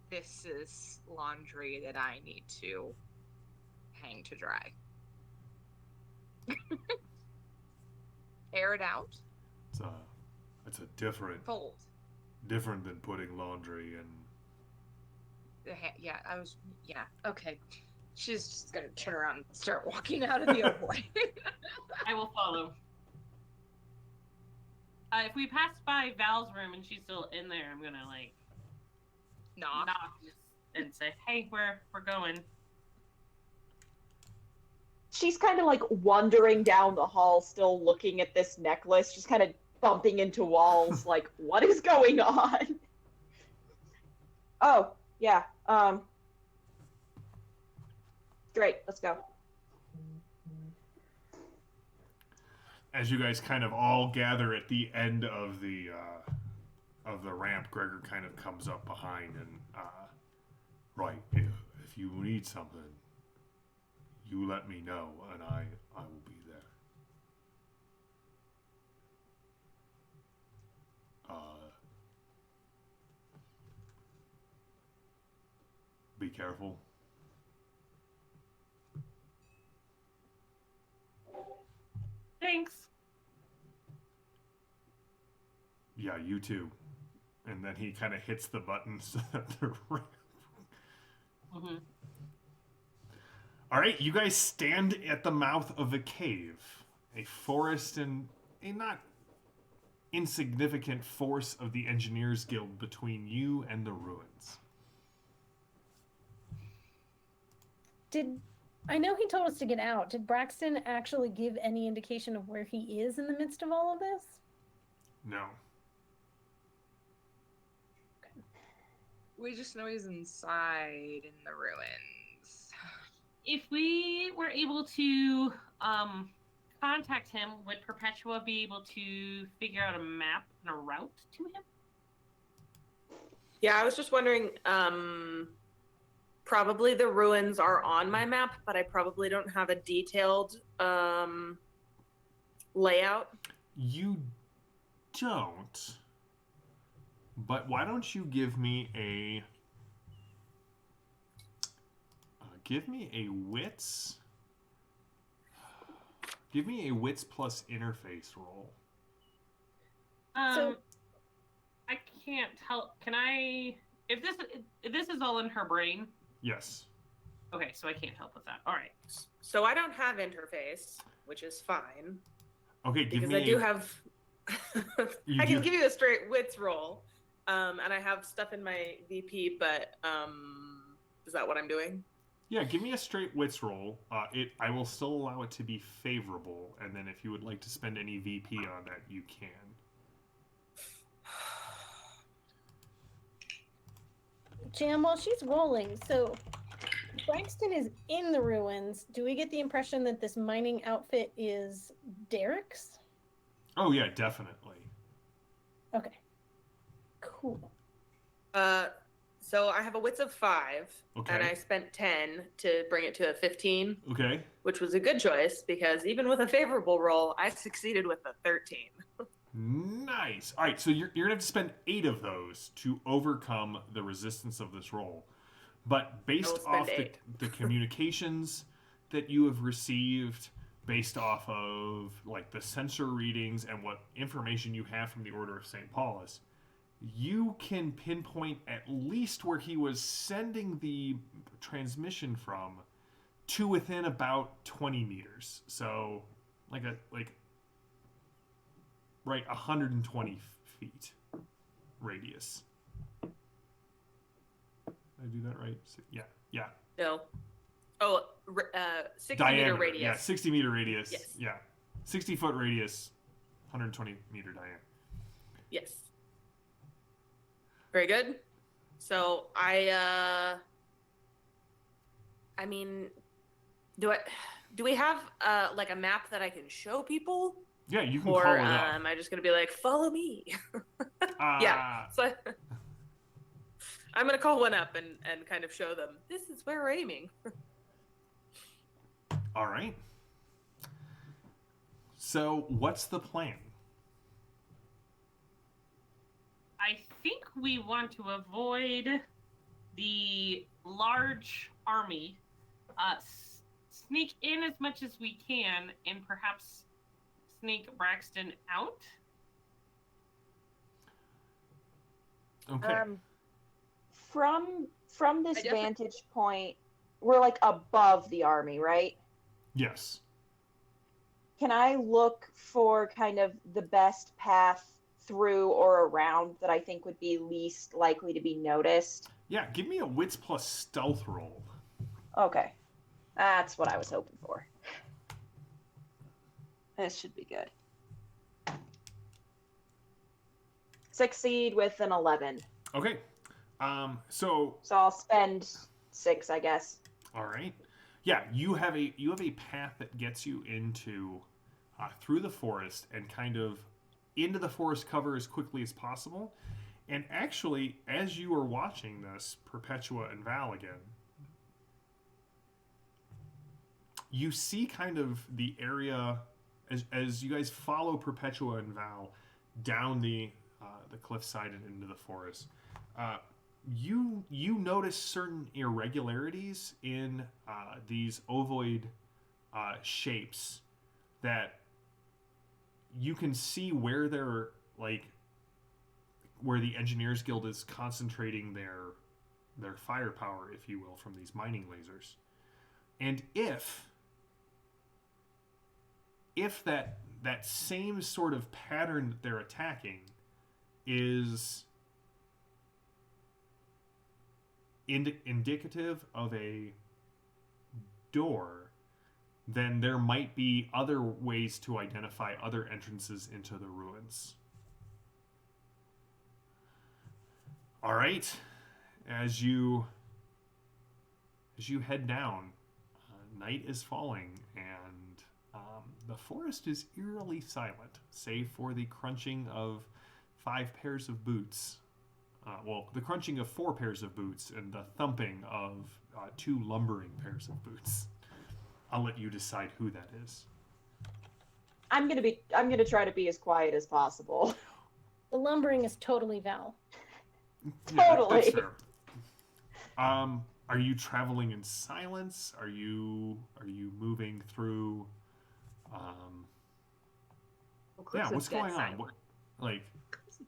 this is laundry that I need to hang to dry. Air it out. It's a different than putting laundry in. Okay. She's just gonna turn around and start walking out of the ovoid. I will follow. If we pass by Val's room and she's still in there, I'm gonna knock and say, "Hey, we're going." She's kind of wandering down the hall, still looking at this necklace, just kind of bumping into walls, like, what is going on? Oh, yeah. Great, let's go. As you guys kind of all gather at the end of the ramp, Gregor kind of comes up behind and right, if you need something, you let me know and I will be there. Be careful. Thanks. Yeah, you too. And then he kind of hits the buttons at the ramp. Mm-hmm. All right, you guys stand at the mouth of a cave, a forest, and a not insignificant force of the Engineers Guild between you and the ruins. I know he told us to get out. Did Braxton actually give any indication of where he is in the midst of all of this? No. We just know he's inside in the ruins. If we were able to contact him, would Perpetua be able to figure out a map and a route to him? Yeah, I was just wondering, probably the ruins are on my map, but I probably don't have a detailed layout. You don't. But why don't you give me a wits? Give me a wits plus interface roll. I can't help. Can I? If this is all in her brain. Yes. Okay, so I can't help with that. All right. So I don't have interface, which is fine. Okay, because I do have. I can give you a straight wits roll, and I have stuff in my VP. But is that what I'm doing? Yeah, give me a straight wits roll. I will still allow it to be favorable, and then if you would like to spend any VP on that, you can. Jam, while she's rolling, so Braxton is in the ruins. Do we get the impression that this mining outfit is Derek's? Oh yeah, definitely. Okay. Cool. So I have a wits of 5, Okay. and I spent 10 to bring it to a 15, Okay. which was a good choice because even with a favorable roll, I succeeded with a 13. Nice. All right, so you're gonna have to spend 8 of those to overcome the resistance of this roll. But based spend off 8. the communications that you have received, based off of like the sensor readings and what information you have from the Order of St. Paulus, you can pinpoint at least where he was sending the transmission from to within about 20 meters. So like right 120 feet radius. Did I do that right? Yeah. No. Oh, 60 Diameter. meter radius. Yeah, 60 meter radius. Yes. Yeah. 60 foot radius, 120 meter diameter. Yes. Very good. So I mean, do we have like a map that I can show people? Yeah, you can Or call it up. am I just gonna be like, follow me? Yeah. So I'm gonna call one up and kind of show them this is where we're aiming. All right. So, what's the plan? I think we want to avoid the large army, sneak in as much as we can, and perhaps sneak Braxton out. Okay. From this I definitely- vantage point, we're like above the army, right? Yes. Can I look for kind of the best path through or around that I think would be least likely to be noticed? Yeah, give me a wits plus stealth roll. Okay. That's what I was hoping for. This should be good. Succeed with an 11. Okay. So So I'll spend 6, I guess. all right. Yeah, you have a path that gets you into through the forest and kind of into the forest cover as quickly as possible. And actually, as you are watching this, Perpetua and Val again, you see kind of the area as you guys follow Perpetua and Val down the cliffside and into the forest. You notice certain irregularities in these ovoid shapes that you can see where they're like where the Engineers Guild is concentrating their firepower, if you will, from these mining lasers. And if that same sort of pattern that they're attacking is indicative of a door, then there might be other ways to identify other entrances into the ruins. All right, as you head down, night is falling, and the forest is eerily silent, save for the crunching of 5 pairs of boots. The crunching of 4 pairs of boots and the thumping of 2 lumbering pairs of boots. I'll let you decide who that is. I'm gonna try to be as quiet as possible. The lumbering is totally Val. Totally. That's fair. Are you traveling in silence? Are you moving through? What's going on?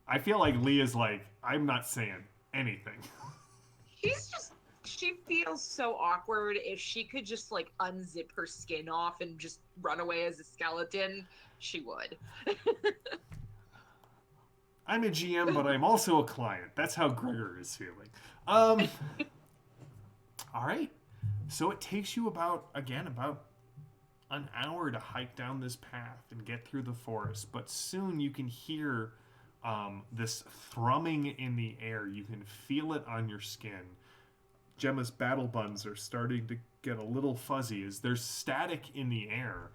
I feel like Leah's like, I'm not saying anything. She feels so awkward. If she could just like unzip her skin off and just run away as a skeleton, she would. I'm a GM, but I'm also a client. That's how Gregor is feeling. All right. So it takes you about an hour to hike down this path and get through the forest. But soon you can hear this thrumming in the air. You can feel it on your skin. Gemma's battle buns are starting to get a little fuzzy as there's static in the air.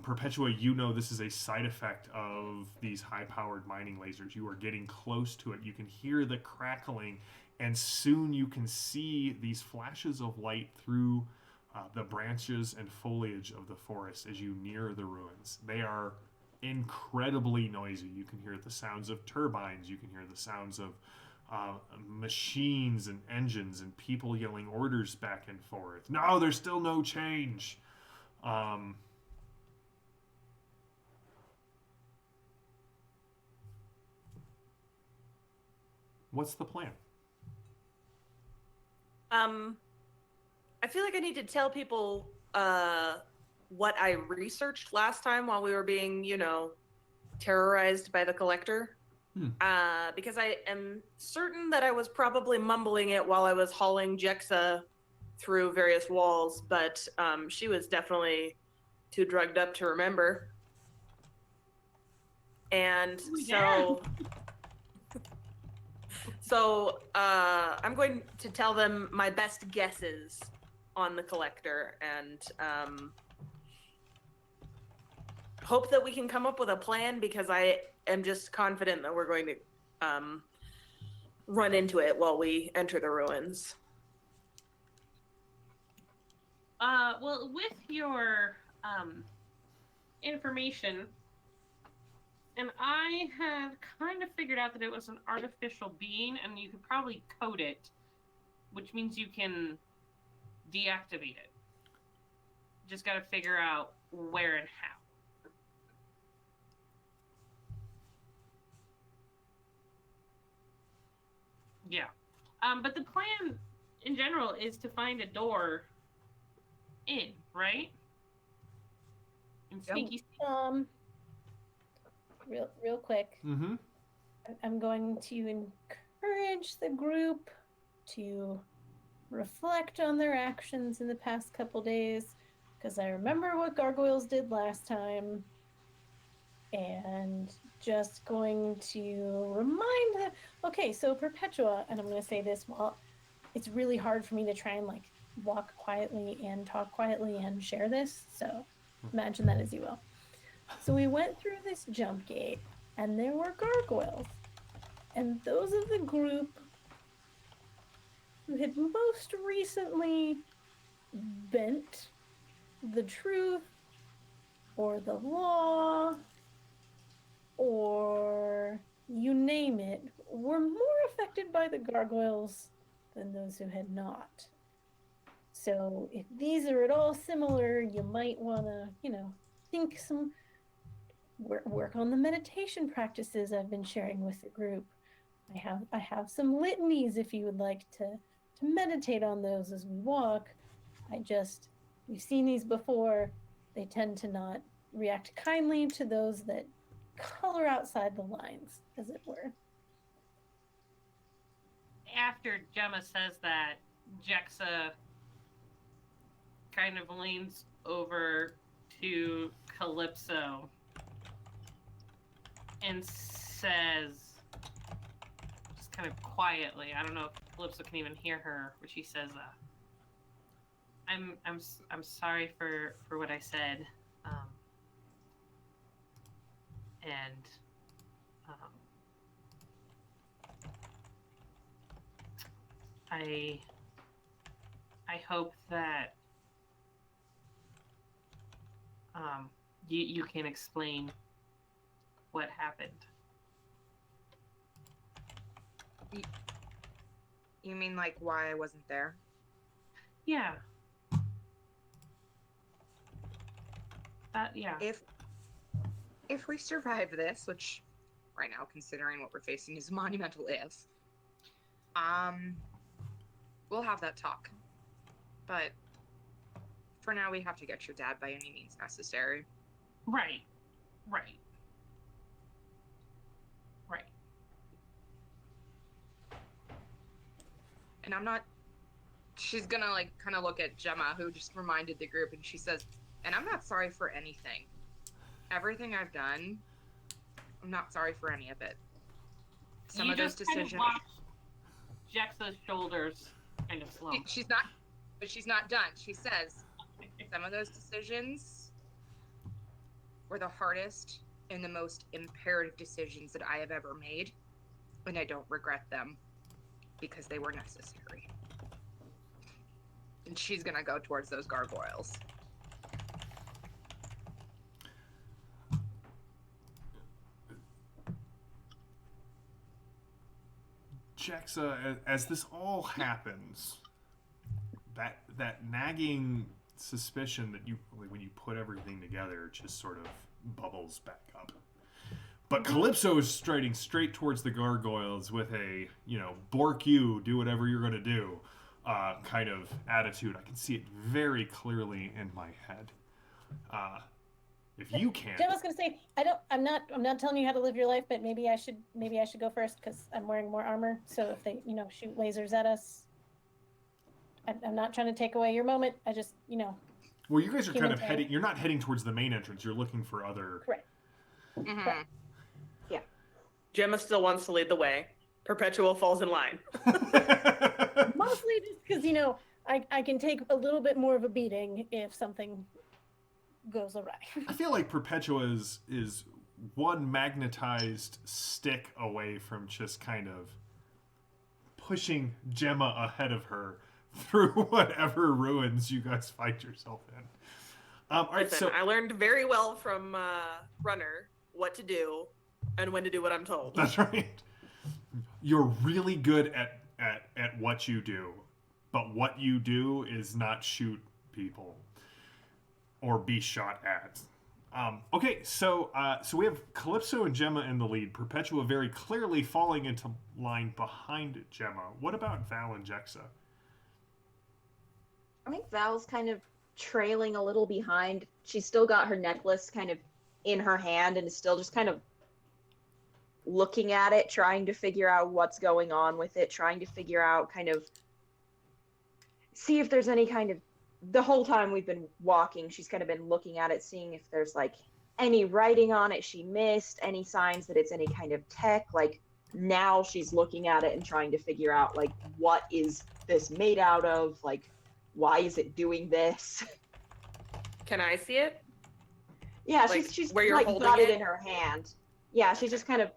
Perpetua, you know this is a side effect of these high-powered mining lasers. You are getting close to it. You can hear the crackling, and soon you can see these flashes of light through the branches and foliage of the forest as you near the ruins. They are incredibly noisy. You can hear the sounds of turbines. You can hear the sounds of machines and engines and people yelling orders back and forth. No, there's still no change. What's the plan? I feel like I need to tell people what I researched last time while we were being, terrorized by the collector. Because I am certain that I was probably mumbling it while I was hauling Jexa through various walls, but she was definitely too drugged up to remember. And so I'm going to tell them my best guesses on the collector and hope that we can come up with a plan, because I am just confident that we're going to run into it while we enter the ruins. Well, with your information, and I had kind of figured out that it was an artificial being, and you could probably code it, which means you can deactivate it. Just got to figure out where and how. Yeah. But the plan in general is to find a door in, right? And sneaky. Real quick. Mm-hmm. I'm going to encourage the group to reflect on their actions in the past couple days, because I remember what gargoyles did last time, and just going to remind them. Okay, so Perpetua, and I'm going to say this, well, it's really hard for me to try and walk quietly and talk quietly and share this, so imagine that as you will. So we went through this jump gate, and there were gargoyles, and those of the group who had most recently bent the truth or the law or you name it were more affected by the gargoyles than those who had not. So if these are at all similar, you might want to, think some work on the meditation practices I've been sharing with the group. I have some litanies if you would like to meditate on those as we walk. We've seen these before. They tend to not react kindly to those that color outside the lines, as it were. After Gemma says that, Jexa kind of leans over to Calypso and says, just kind of quietly, I don't know if Calypso can even hear her, but she says, I'm sorry for what I said, and I hope that you can explain what happened. You mean why I wasn't there? Yeah. Yeah. If we survive this, which right now, considering what we're facing, is a monumental if, we'll have that talk. But for now, we have to get your dad by any means necessary. Right. And I'm not... She's gonna, kind of look at Gemma, who just reminded the group, and she says, and I'm not sorry for anything. Everything I've done, I'm not sorry for any of it. Some you of those just kind of decisions. watch Jexa's shoulders kind of slump. She's not, but she's not done. She says, some of those decisions were the hardest and the most imperative decisions that I have ever made, and I don't regret them because they were necessary. And she's gonna go towards those gargoyles. Jexa, as this all happens, that nagging suspicion that you, like, when you put everything together, just sort of bubbles back up. But Calypso is striding straight towards the gargoyles with a, bork you, do whatever you're going to do, kind of attitude. I can see it very clearly in my head. If you can, Gemma's gonna say, I'm not telling you how to live your life, but maybe I should go first because I'm wearing more armor. So if they, shoot lasers at us, I'm not trying to take away your moment. I just, well, you guys are kind human of time. heading. You're not heading towards the main entrance. You're looking for other. Correct. Mm-hmm. Gemma still wants to lead the way. Perpetual falls in line. Mostly just because, I can take a little bit more of a beating if something goes awry. I feel like Perpetua is one magnetized stick away from just kind of pushing Gemma ahead of her through whatever ruins you guys find yourself in. All right, Listen, so I learned very well from Runner what to do and when to do what I'm told. that's right. You're really good at what you do, but what you do is not shoot people or be shot at. Okay, so we have Calypso and Gemma in the lead. Perpetua very clearly falling into line behind Gemma. What about Val and Jexa? I think Val's kind of trailing a little behind. She's still got her necklace kind of in her hand and is still just kind of looking at it, trying to figure out what's going on with it, trying to figure out see if there's any kind of, the whole time we've been walking, she's kind of been looking at it, seeing if there's any writing on it she missed, any signs that it's any kind of tech. Now she's looking at it and trying to figure out what is this made out of? Why is it doing this? Can I see it? Yeah, she's where you're holding got it it? in her hand. Yeah, she's just kind of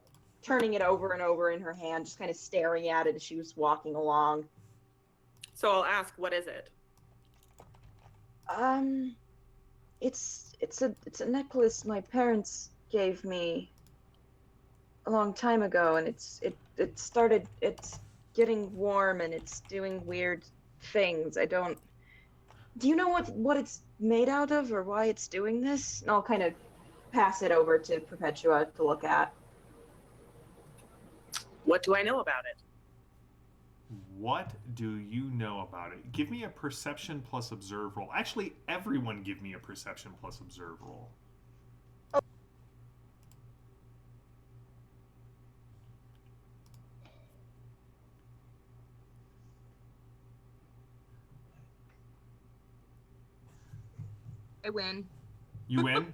turning it over and over in her hand, just kind of staring at it as she was walking along. So I'll ask, what is it? It's a necklace my parents gave me a long time ago, and it's getting warm and it's doing weird things. Do you know what it's made out of or why it's doing this? And I'll kind of pass it over to Perpetua to look at. What do I know about it? What do you know about it? Give me a perception plus observe roll. Actually, everyone give me a perception plus observe roll. I win. You win?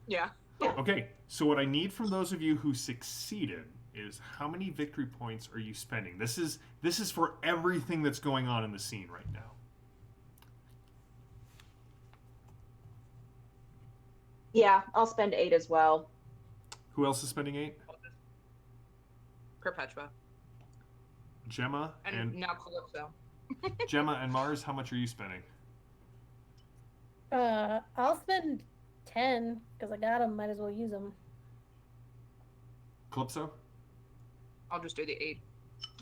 Yeah. Okay, so what I need from those of you who succeeded is how many victory points are you spending? This is for everything that's going on in the scene right now. Yeah, I'll spend 8 as well. Who else is spending 8? Perpetua. Gemma And now Calypso. Gemma and Mars, how much are you spending? I'll spend 10 because I got them. Might as well use them. Calypso? I'll just do the 8.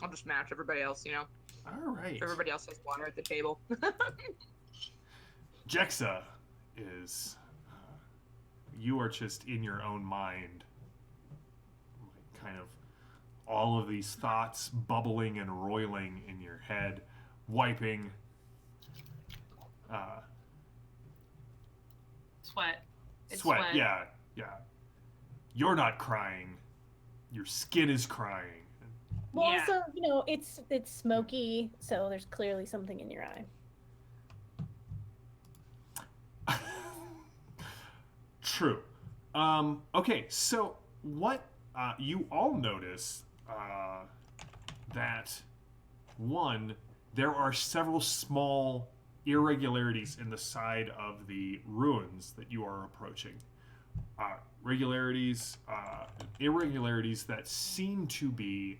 I'll just match everybody else, All right. Everybody else has water at the table. Jexa is... you are just in your own mind. Kind of all of these thoughts bubbling and roiling in your head, wiping... Sweat. It's sweat. Yeah. You're not crying. Your skin is crying. Well, Yeah. also, it's smoky, so there's clearly something in your eye. True. Okay, so what you all notice that one, there are several small irregularities in the side of the ruins that you are approaching. Irregularities that seem to be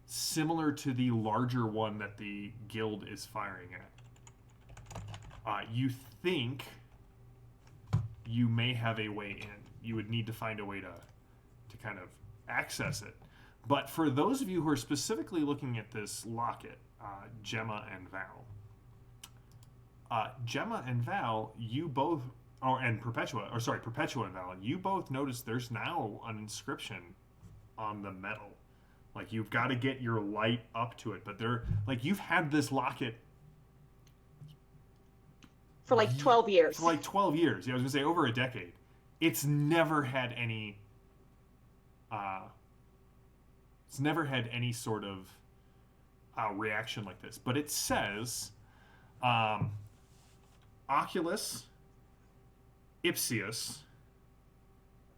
similar to the larger one that the guild is firing at. You think you may have a way in. You would need to find a way to kind of access it. But for those of you who are specifically looking at this locket, Gemma and Val, you both, and Perpetua and Val, you both notice there's now an inscription on the metal. Like, you've got to get your light up to it, but you've had this locket for like 12 years. For like 12 years. Yeah, I was going to say over a decade. It's never had any sort of reaction like this. But it says Oculus Ipsius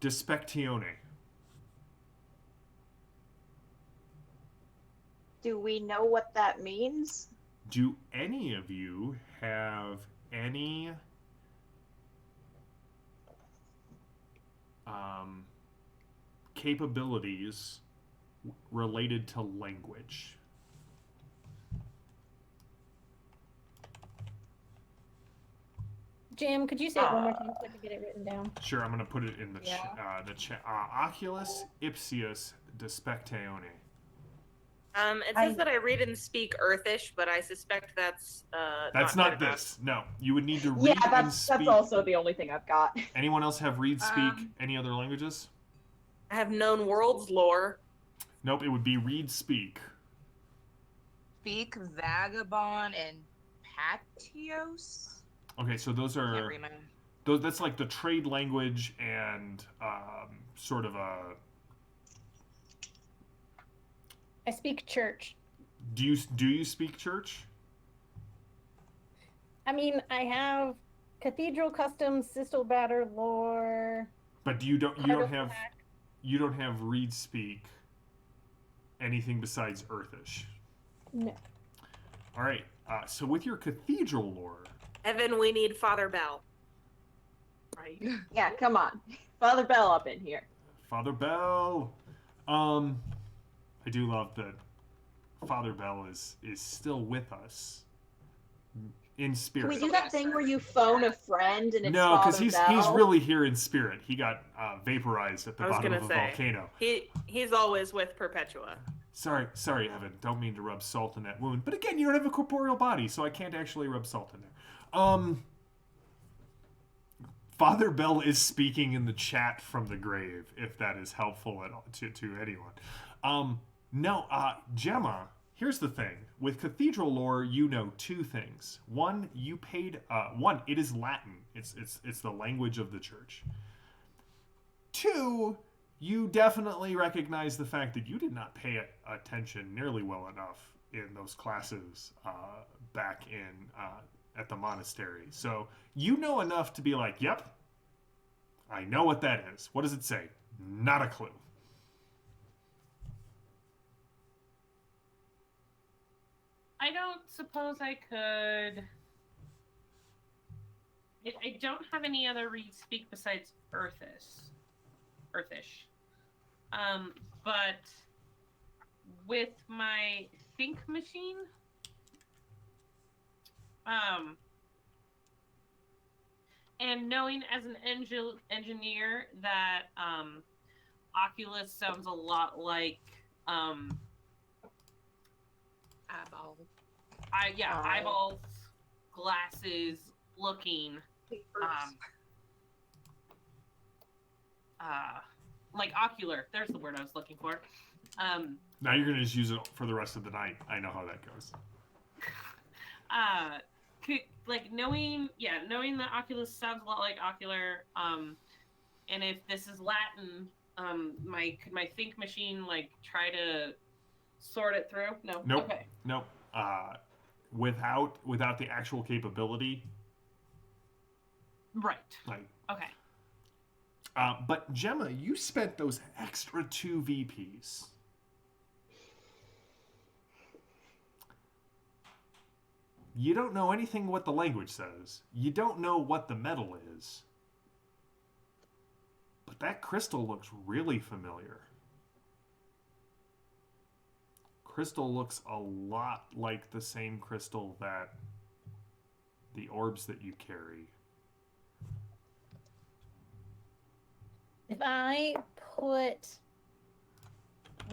Dispectione. Do we know what that means? Do any of you have any capabilities related to language? Jim, could you say it one more time so I could get it written down? Sure, I'm going to put it in the chat. Oculus Ipsius Dispectione. It says that I read and speak Earthish, but I suspect that's not this. No, you would need to read and speak. That's also the only thing I've got. Anyone else have read, speak, any other languages? I have known worlds lore. Nope, it would be read, speak. Speak, vagabond, and patios. Okay, so those are that's like the trade language and sort of a. I speak church. Do you speak church? I mean, I have cathedral customs, sistal batter lore. But you don't have read speak anything besides Earthish. No. All right. So with your cathedral lore, Evan, we need Father Bell. Right. Yeah, come on, Father Bell up in here. Father Bell. I do love that Father Bell is still with us in spirit. Can we do that thing where you phone a friend and it's no, because Father Bell? he's really here in spirit. He got vaporized at the bottom of a volcano. He's always with Perpetua. Sorry, Evan. Don't mean to rub salt in that wound. But again, you don't have a corporeal body, so I can't actually rub salt in there. Father Bell is speaking in the chat from the grave, if that is helpful at all to anyone. No, Gemma, here's the thing. With cathedral lore, you know two things. One, you paid. One, it is Latin. It's the language of the church. Two, you definitely recognize the fact that you did not pay attention nearly well enough in those classes back in at the monastery. So you know enough to be like, yep, I know what that is. What does it say? Not a clue. I don't suppose I could. I don't have any other read speak besides Earthish. But with my think machine, and knowing as an engineer that Oculus sounds a lot like Eyeball. Eyeballs, glasses, looking, like ocular. There's the word I was looking for. Now you're gonna just use it for the rest of the night. I know how that goes. Like knowing that Oculus sounds a lot like ocular. And if this is Latin, could my think machine like try to sort it through? No. Nope. Okay. Nope. Without the actual capability. Right. Like. Okay. But Gemma, you spent those extra 2 VPs You don't know anything what the language says. You don't know what the metal is. But that crystal looks really familiar. Crystal looks a lot like the same crystal that the orbs that you carry. If I put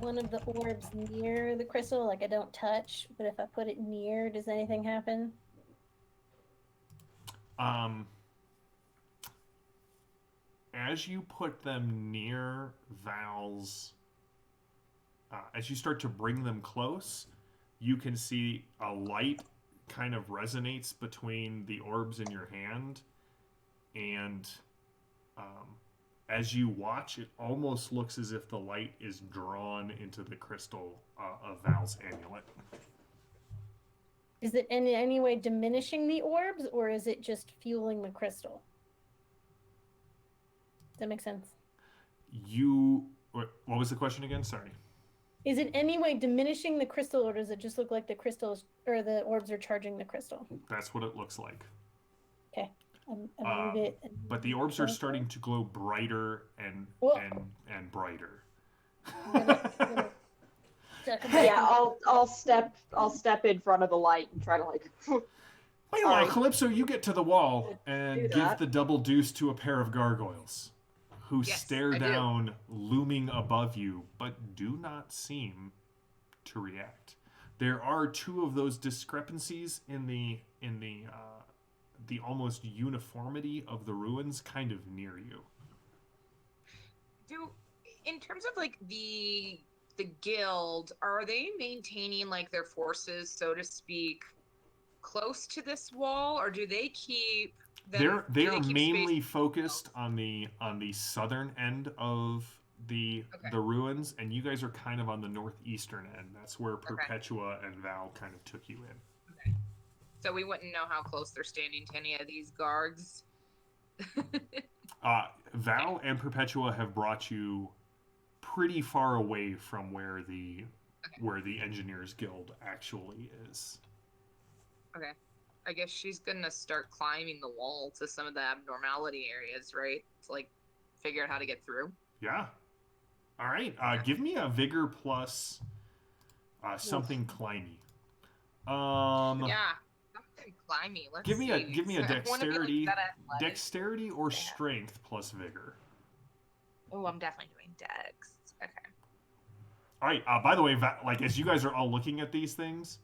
one of the orbs near the crystal, like I don't touch, but if I put it near, does anything happen? As you put them near Val's, as you start to bring them close, you can see a light kind of resonates between the orbs in your hand, and as you watch, it almost looks as if the light is drawn into the crystal of Val's amulet. Is it in any way diminishing the orbs, or is it just fueling the crystal? Does that make sense? What was the question again? Sorry. Is it any way diminishing the crystal, or does it just look like the crystals or the orbs are charging the crystal? That's what it looks like. Okay. I move it. But the orbs are starting to glow brighter and Whoa. and brighter. Yeah, I'll step in front of the light and try to like. Meanwhile, Sorry. Calypso, you get to the wall and Do give that. the double deuce to a pair of gargoyles, who Yes, stare I do. down, looming above you, but do not seem to react. There are two of those discrepancies in the almost uniformity of the ruins, kind of near you. In terms of like the guild, are they maintaining like their forces, so to speak, close to this wall, or do they keep them? They are mainly focused on the southern end of the ruins, and you guys are kind of on the northeastern end. That's where Perpetua and Val kind of took you in. Okay. So we wouldn't know how close they're standing to any of these guards. Val and Perpetua have brought you pretty far away from where the Engineers Guild actually is. Okay. I guess she's gonna start climbing the wall to some of the abnormality areas, right? To like figure out how to get through. Yeah. All right. Give me a vigor plus something climby. Yeah. Something climby. Let's Give me a I wanna be, like, that athletic. dexterity or strength plus vigor. Oh, I'm definitely doing dex. Okay. All right. By the way, like as you guys are all looking at these things,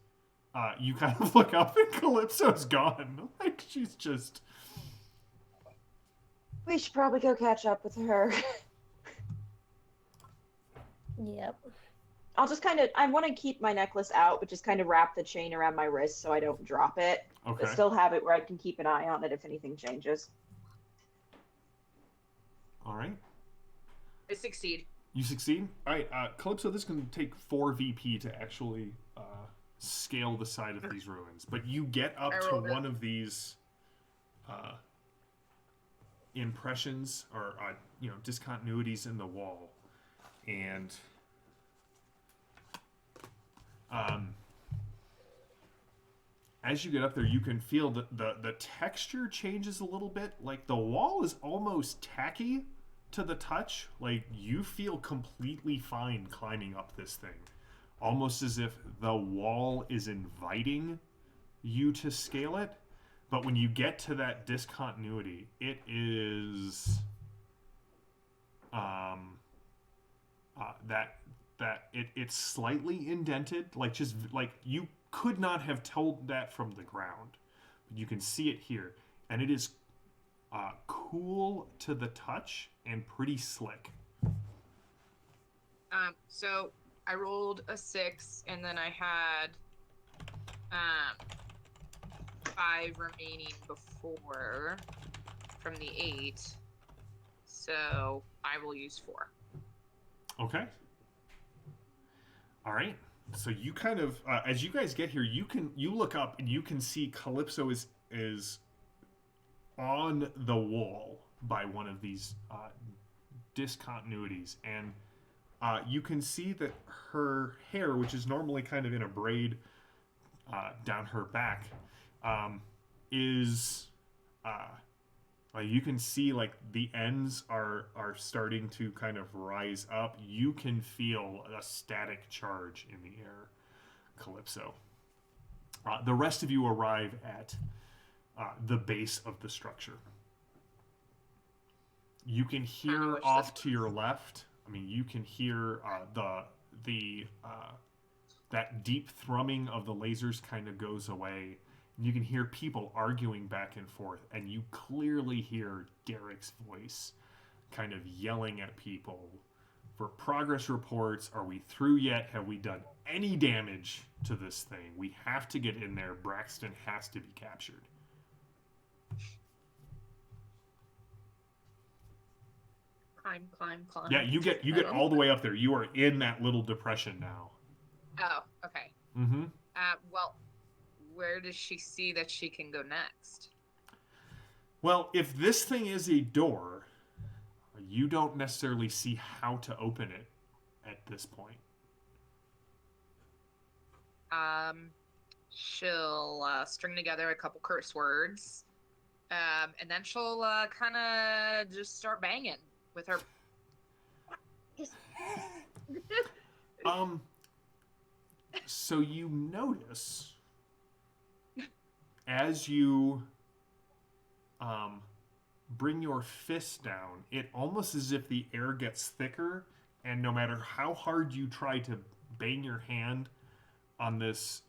you kind of look up and Calypso's gone. Like she's just. We should probably go catch up with her. Yep. I'll just I want to keep my necklace out, but just kind of wrap the chain around my wrist so I don't drop it. Okay. But still have it where I can keep an eye on it if anything changes. All right. I succeed. You succeed? All right, Calypso, this is going to take 4 VP to actually scale the side of these ruins. But you get up to one of these impressions or, discontinuities in the wall. And as you get up there, you can feel that the texture changes a little bit. Like the wall is almost tacky to the touch. Like you feel completely fine climbing up this thing, almost as if the wall is inviting you to scale it. But when you get to that discontinuity, it is it's slightly indented, like just like you could not have told that from the ground. But you can see it here, and it is cool to the touch and pretty slick. So I rolled a 6, and then I had 5 remaining before from the 8. So I will use 4. Okay. All right. So you kind of, as you guys get here, you look up and you can see Calypso is on the wall by one of these discontinuities, and you can see that her hair, which is normally kind of in a braid down her back, is like you can see like the ends are starting to kind of rise up. You can feel a static charge in the air, Calypso. The rest of you arrive at the base of the structure. You can hear off to your left. I mean, you can hear the that deep thrumming of the lasers kind of goes away. And you can hear people arguing back and forth, and you clearly hear Derek's voice kind of yelling at people for progress reports. Are we through yet? Have we done any damage to this thing? We have to get in there. Braxton has to be captured. Climb. Yeah, you get all the way up there. You are in that little depression now. Oh, okay. Mm-hmm. Well, where does she see that she can go next? Well, if this thing is a door, you don't necessarily see how to open it at this point. She'll string together a couple curse words, and then she'll kind of just start banging with her. So you notice as you bring your fist down, it almost as if the air gets thicker, and no matter how hard you try to bang your hand on this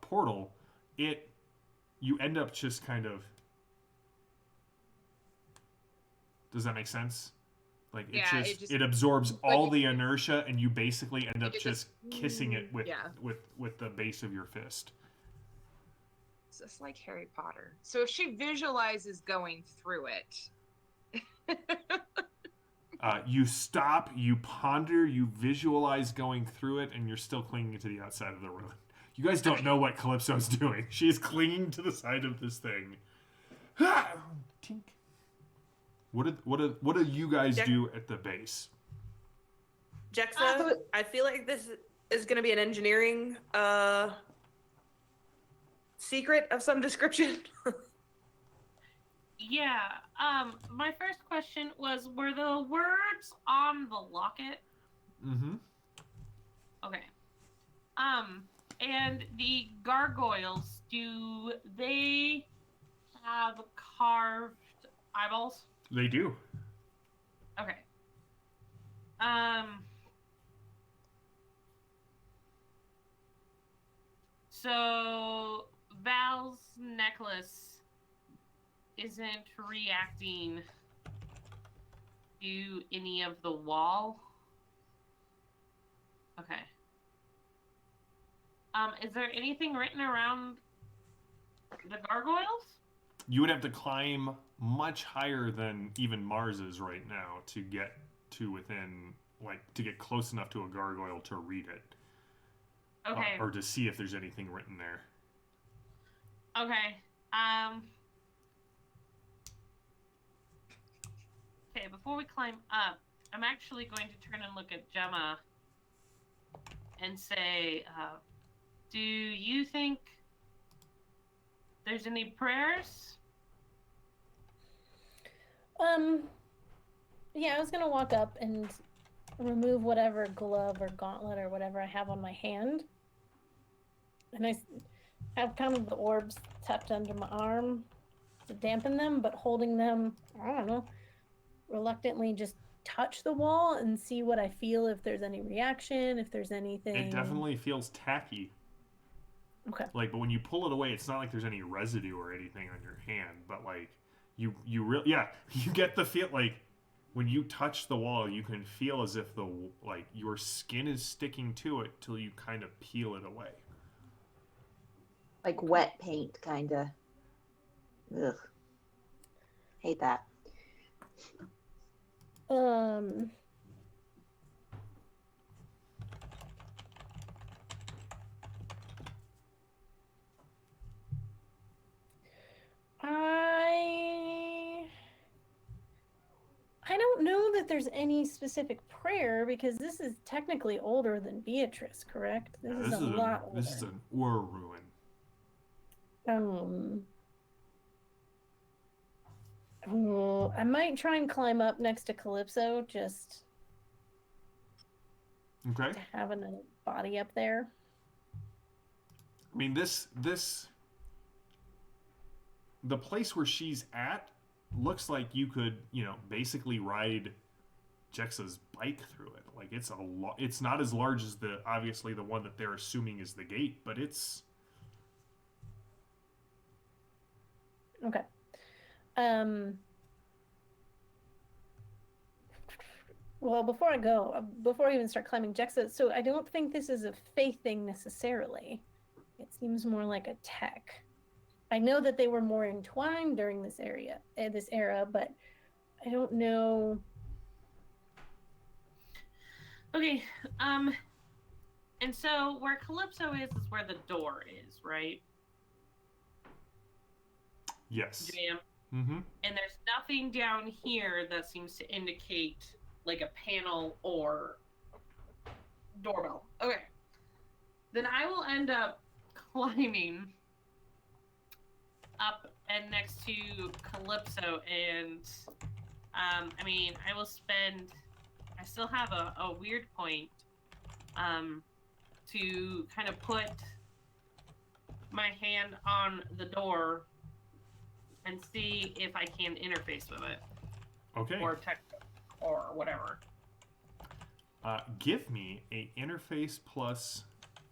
portal, you end up just kind of. Does that make sense? Like it absorbs all the inertia, and you basically end up just kissing it with the base of your fist. It's just like Harry Potter. So if she visualizes going through it, you stop, you ponder, you visualize going through it, and you're still clinging to the outside of the room. You guys don't know what Calypso's doing. She's clinging to the side of this thing. Tink. What do you guys do at the base? Jexa, I feel like this is going to be an engineering secret of some description. Yeah. My first question was, were the words on the locket? Mm-hmm. Okay. And the gargoyles, do they have carved eyeballs? They do. Okay. So Val's necklace isn't reacting to any of the wall. Okay. Is there anything written around the gargoyles? You would have to climb much higher than even Mars is right now to get to within, to get close enough to a gargoyle to read it. Okay. Or to see if there's anything written there. Okay. Okay, before we climb up, I'm actually going to turn and look at Gemma and say, do you think there's any prayers? Yeah, I was gonna walk up and remove whatever glove or gauntlet or whatever I have on my hand. And I have kind of the orbs tucked under my arm to dampen them, but holding them, I don't know, reluctantly just touch the wall and see what I feel, if there's any reaction, if there's anything. It definitely feels tacky. Okay. But when you pull it away, it's not like there's any residue or anything on your hand, but you really, you get the feel, when you touch the wall, you can feel as if your skin is sticking to it till you kind of peel it away. Like wet paint, kind of. Ugh. Hate that. I don't know that there's any specific prayer, because this is technically older than Beatrice, correct? This is a lot older. This is an Ur ruin. Um. I might try and climb up next to Calypso, just Okay. to having a body up there. I mean, the place where she's at looks like you could, basically ride Jexa's bike through it. Like it's a lot. It's not as large as obviously the one that they're assuming is the gate, but it's Okay. Um. Well, before I even start climbing Jexa, so I don't think this is a faith thing necessarily. It seems more like a tech. I know that they were more entwined during this era, but I don't know. Okay. And so where Calypso is where the door is, right? yes. Jam. Mm-hmm. And there's nothing down here that seems to indicate like a panel or doorbell. Okay. Then I will end up climbing up and next to Calypso, and I mean, I still have a weird point to kind of put my hand on the door and see if I can interface with it. Okay. Or text or whatever. Give me a interface plus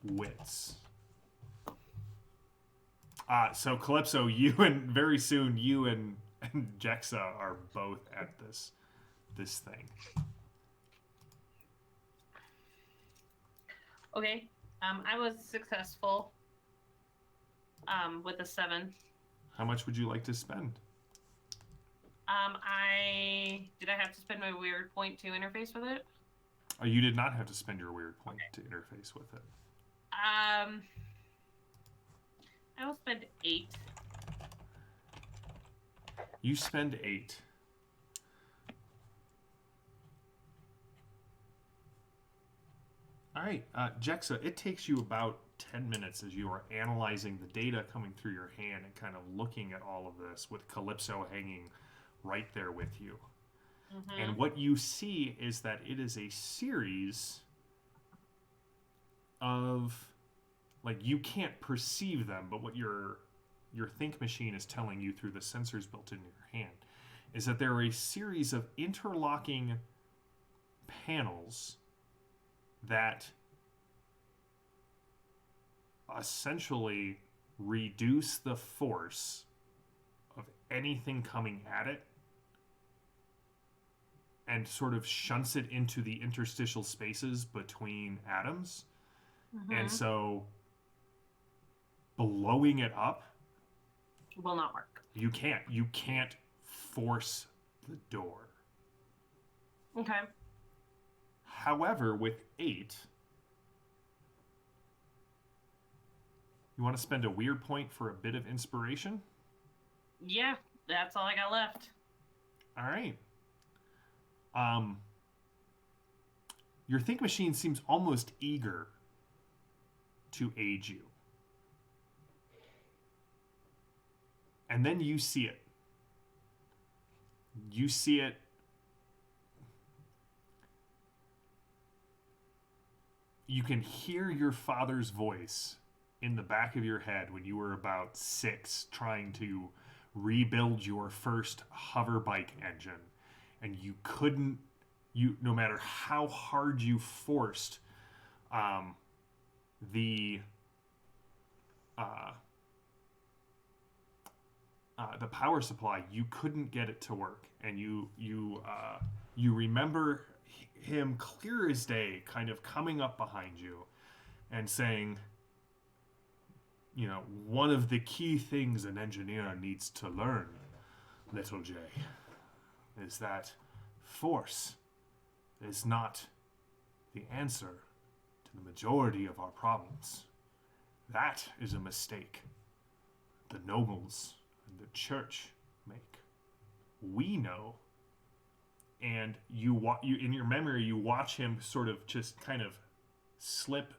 wits. So Calypso, very soon you and Jexa are both at this thing. Okay. I was successful with a 7. How much would you like to spend? Did I have to spend my weird point to interface with it? You did not have to spend your weird point to interface with it. I will spend 8. You spend 8. All right, Jexa, it takes you about 10 minutes as you are analyzing the data coming through your hand and kind of looking at all of this with Calypso hanging right there with you. Mm-hmm. And what you see is that it is a series of, like, you can't perceive them, but what your think machine is telling you through the sensors built into your hand is that there are a series of interlocking panels that essentially reduce the force of anything coming at it and sort of shunts it into the interstitial spaces between atoms. Mm-hmm. And so blowing it up will not work. You can't force the door. Okay. However, with 8, you want to spend a weird point for a bit of inspiration? Yeah, that's all I got left. All right. Your think machine seems almost eager to aid you. And then you see it. You see it. You can hear your father's voice in the back of your head when you were about 6 trying to rebuild your first hover bike engine. And you couldn't, no matter how hard you forced the power supply, you couldn't get it to work. And you remember him clear as day kind of coming up behind you and saying, one of the key things an engineer needs to learn, little J, is that force is not the answer to the majority of our problems. That is a mistake the nobles and the church make. We know, and you in your memory, you watch him sort of just kind of slip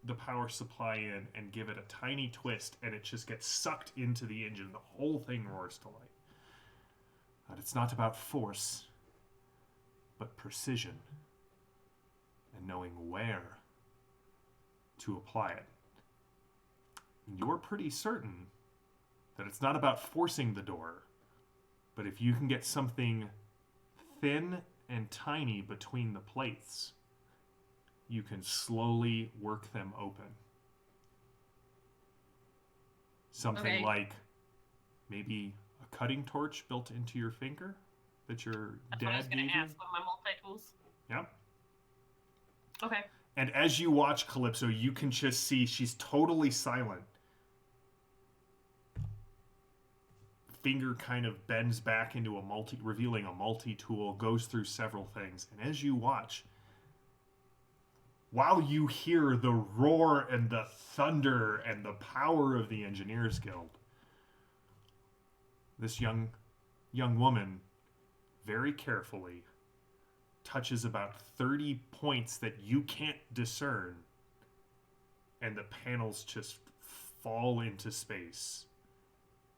the power supply in and give it a tiny twist, and it just gets sucked into the engine. The whole thing roars to life. But it's not about force, but precision and knowing where to apply it. And you're pretty certain that it's not about forcing the door, but if you can get something thin and tiny between the plates, you can slowly work them open. Something like maybe a cutting torch built into your finger that your That's what I was dad going gave to you. ask with my multi-tools. Yep. Okay. And as you watch Calypso, you can just see she's totally silent. Finger kind of bends back into revealing a multi-tool, goes through several things. And as you watch, while you hear the roar and the thunder and the power of the Engineers Guild, this young woman very carefully touches about 30 points that you can't discern, and the panels just fall into space,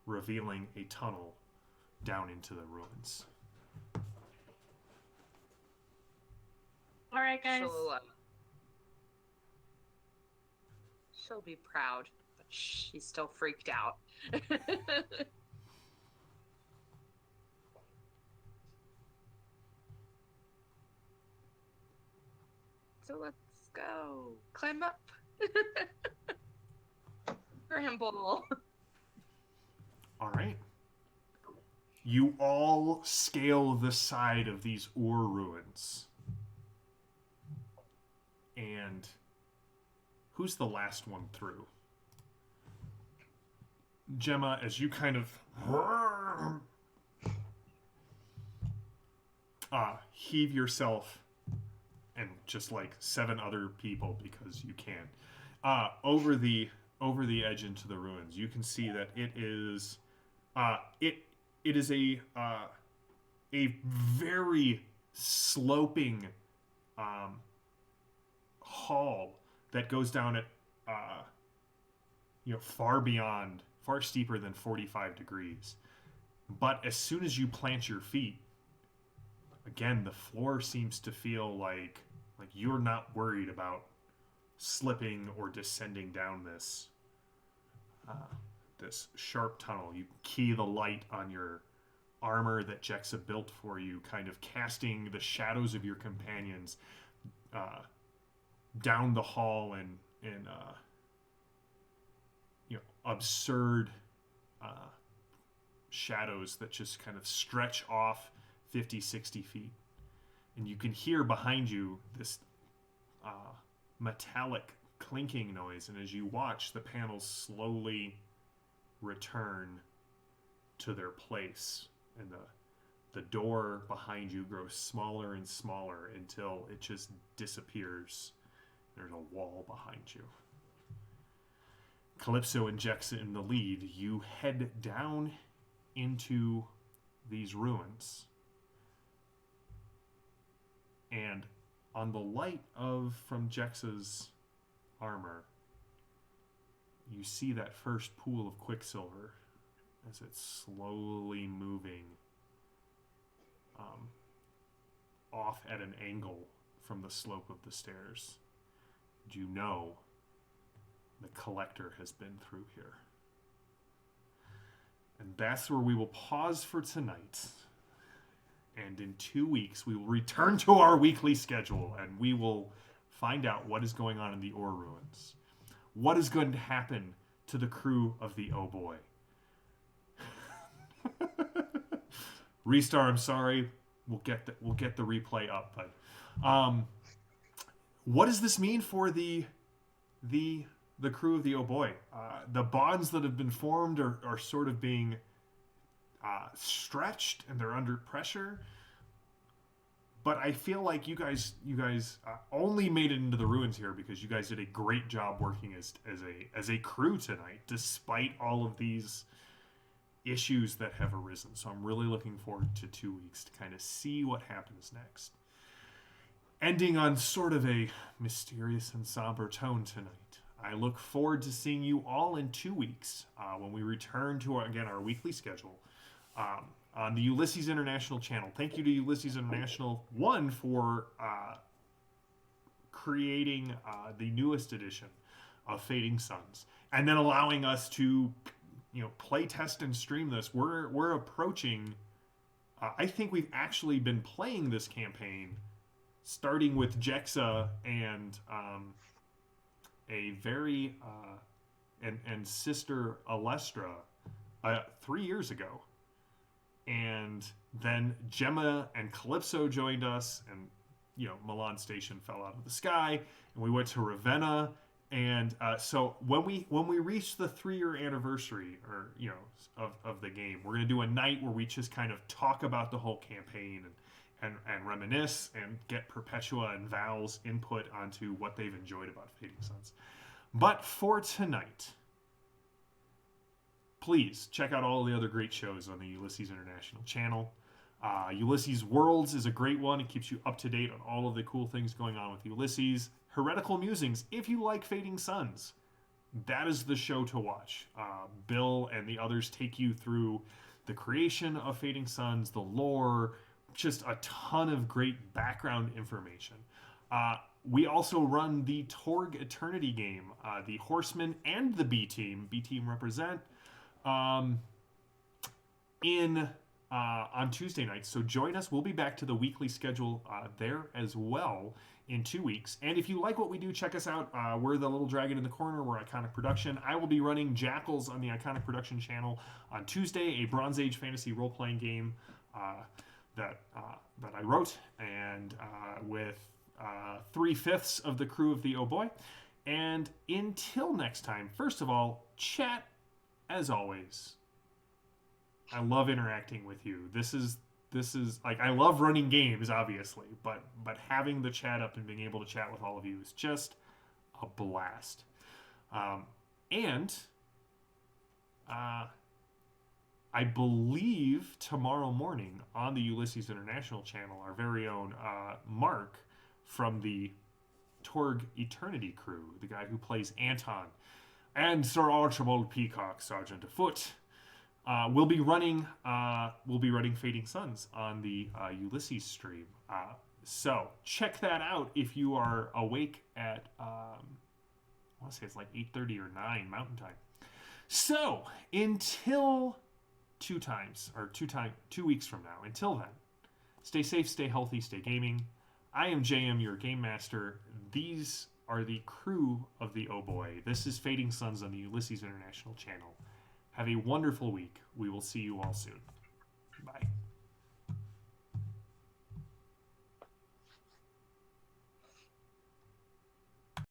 revealing a tunnel down into the ruins. All right, guys. She'll be proud, but she's still freaked out. So let's go. Climb up. Scramble. All right. You all scale the side of these ore ruins. And who's the last one through? Gemma, as you kind of heave yourself and just like 7 other people, because you can, over the edge into the ruins. You can see that it is it is a very sloping hall that goes down at far steeper than 45 degrees. But as soon as you plant your feet, again, the floor seems to feel like you're not worried about slipping or descending down this sharp tunnel. You key the light on your armor that Jexa built for you, kind of casting the shadows of your companions down the hall in absurd shadows that just kind of stretch off 50, 60 feet. And you can hear behind you this metallic clinking noise, and as you watch, the panels slowly return to their place, and the door behind you grows smaller and smaller until it just disappears. There's a wall behind you. Calypso and Jexa in the lead. You head down into these ruins, and on the light from Jexa's armor, you see that first pool of quicksilver as it's slowly moving off at an angle from the slope of the stairs. You know the collector has been through here. And that's where we will pause for tonight. And in 2 weeks, we will return to our weekly schedule, and we will find out what is going on in the ore ruins. What is going to happen to the crew of the Oh Boy? Restar, I'm sorry. We'll get the replay up, but what does this mean for the crew of the Oh Boy? The bonds that have been formed are sort of being stretched, and they're under pressure. But I feel like you guys only made it into the ruins here because you guys did a great job working as a crew tonight, despite all of these issues that have arisen. So I'm really looking forward to 2 weeks to kind of see what happens next. ending on sort of a mysterious and somber tone tonight. I look forward to seeing you all in 2 weeks when we return to, our weekly schedule on the Ulysses International channel. Thank you to Ulysses International, one, for creating the newest edition of Fading Suns, and then allowing us to, play test and stream this. We're approaching. I think we've actually been playing this campaign, starting with Jexa and a very and Sister Alestra 3 years ago, and then Gemma and Calypso joined us, and Milan Station fell out of the sky, and we went to Ravenna. And so when we reach the 3-year anniversary, or of the game, we're gonna do a night where we just kind of talk about the whole campaign and reminisce and get Perpetua and Val's input onto what they've enjoyed about Fading Suns. But for tonight, please check out all the other great shows on the Ulysses International channel. Ulysses Worlds is a great one. It keeps you up to date on all of the cool things going on with Ulysses. Heretical Musings, if you like Fading Suns, that is the show to watch. Bill and the others take you through the creation of Fading Suns, the lore, just a ton of great background information. We also run the Torg Eternity game, the Horsemen and the B Team represent, on Tuesday nights. So join us. We'll be back to the weekly schedule there as well in 2 weeks. And if you like what we do, check us out. We're the Little Dragon in the Corner. We're Iconic Production. I will be running Jackals on the Iconic Production channel on Tuesday, a Bronze Age fantasy role-playing game that I wrote, and with 3/5 of the crew of the Oh Boy. And until next time, first of all, chat as always. I love interacting with you. This is like, I love running games, obviously, but having the chat up and being able to chat with all of you is just a blast. And I believe tomorrow morning on the Ulysses International channel, our very own Mark from the Torg Eternity crew, the guy who plays Anton, and Sir Archibald Peacock, Sergeant Afoot, we'll be running Fading Suns on the Ulysses stream. So check that out if you are awake at I want to say it's like 8:30 or 9 Mountain Time. So until 2 weeks from now, until then, stay safe, stay healthy, stay gaming. I am JM, your game master. These are the crew of the Oh Boy. This is Fading Suns on the Ulysses International channel. Have a wonderful week. We will see you all soon. Bye.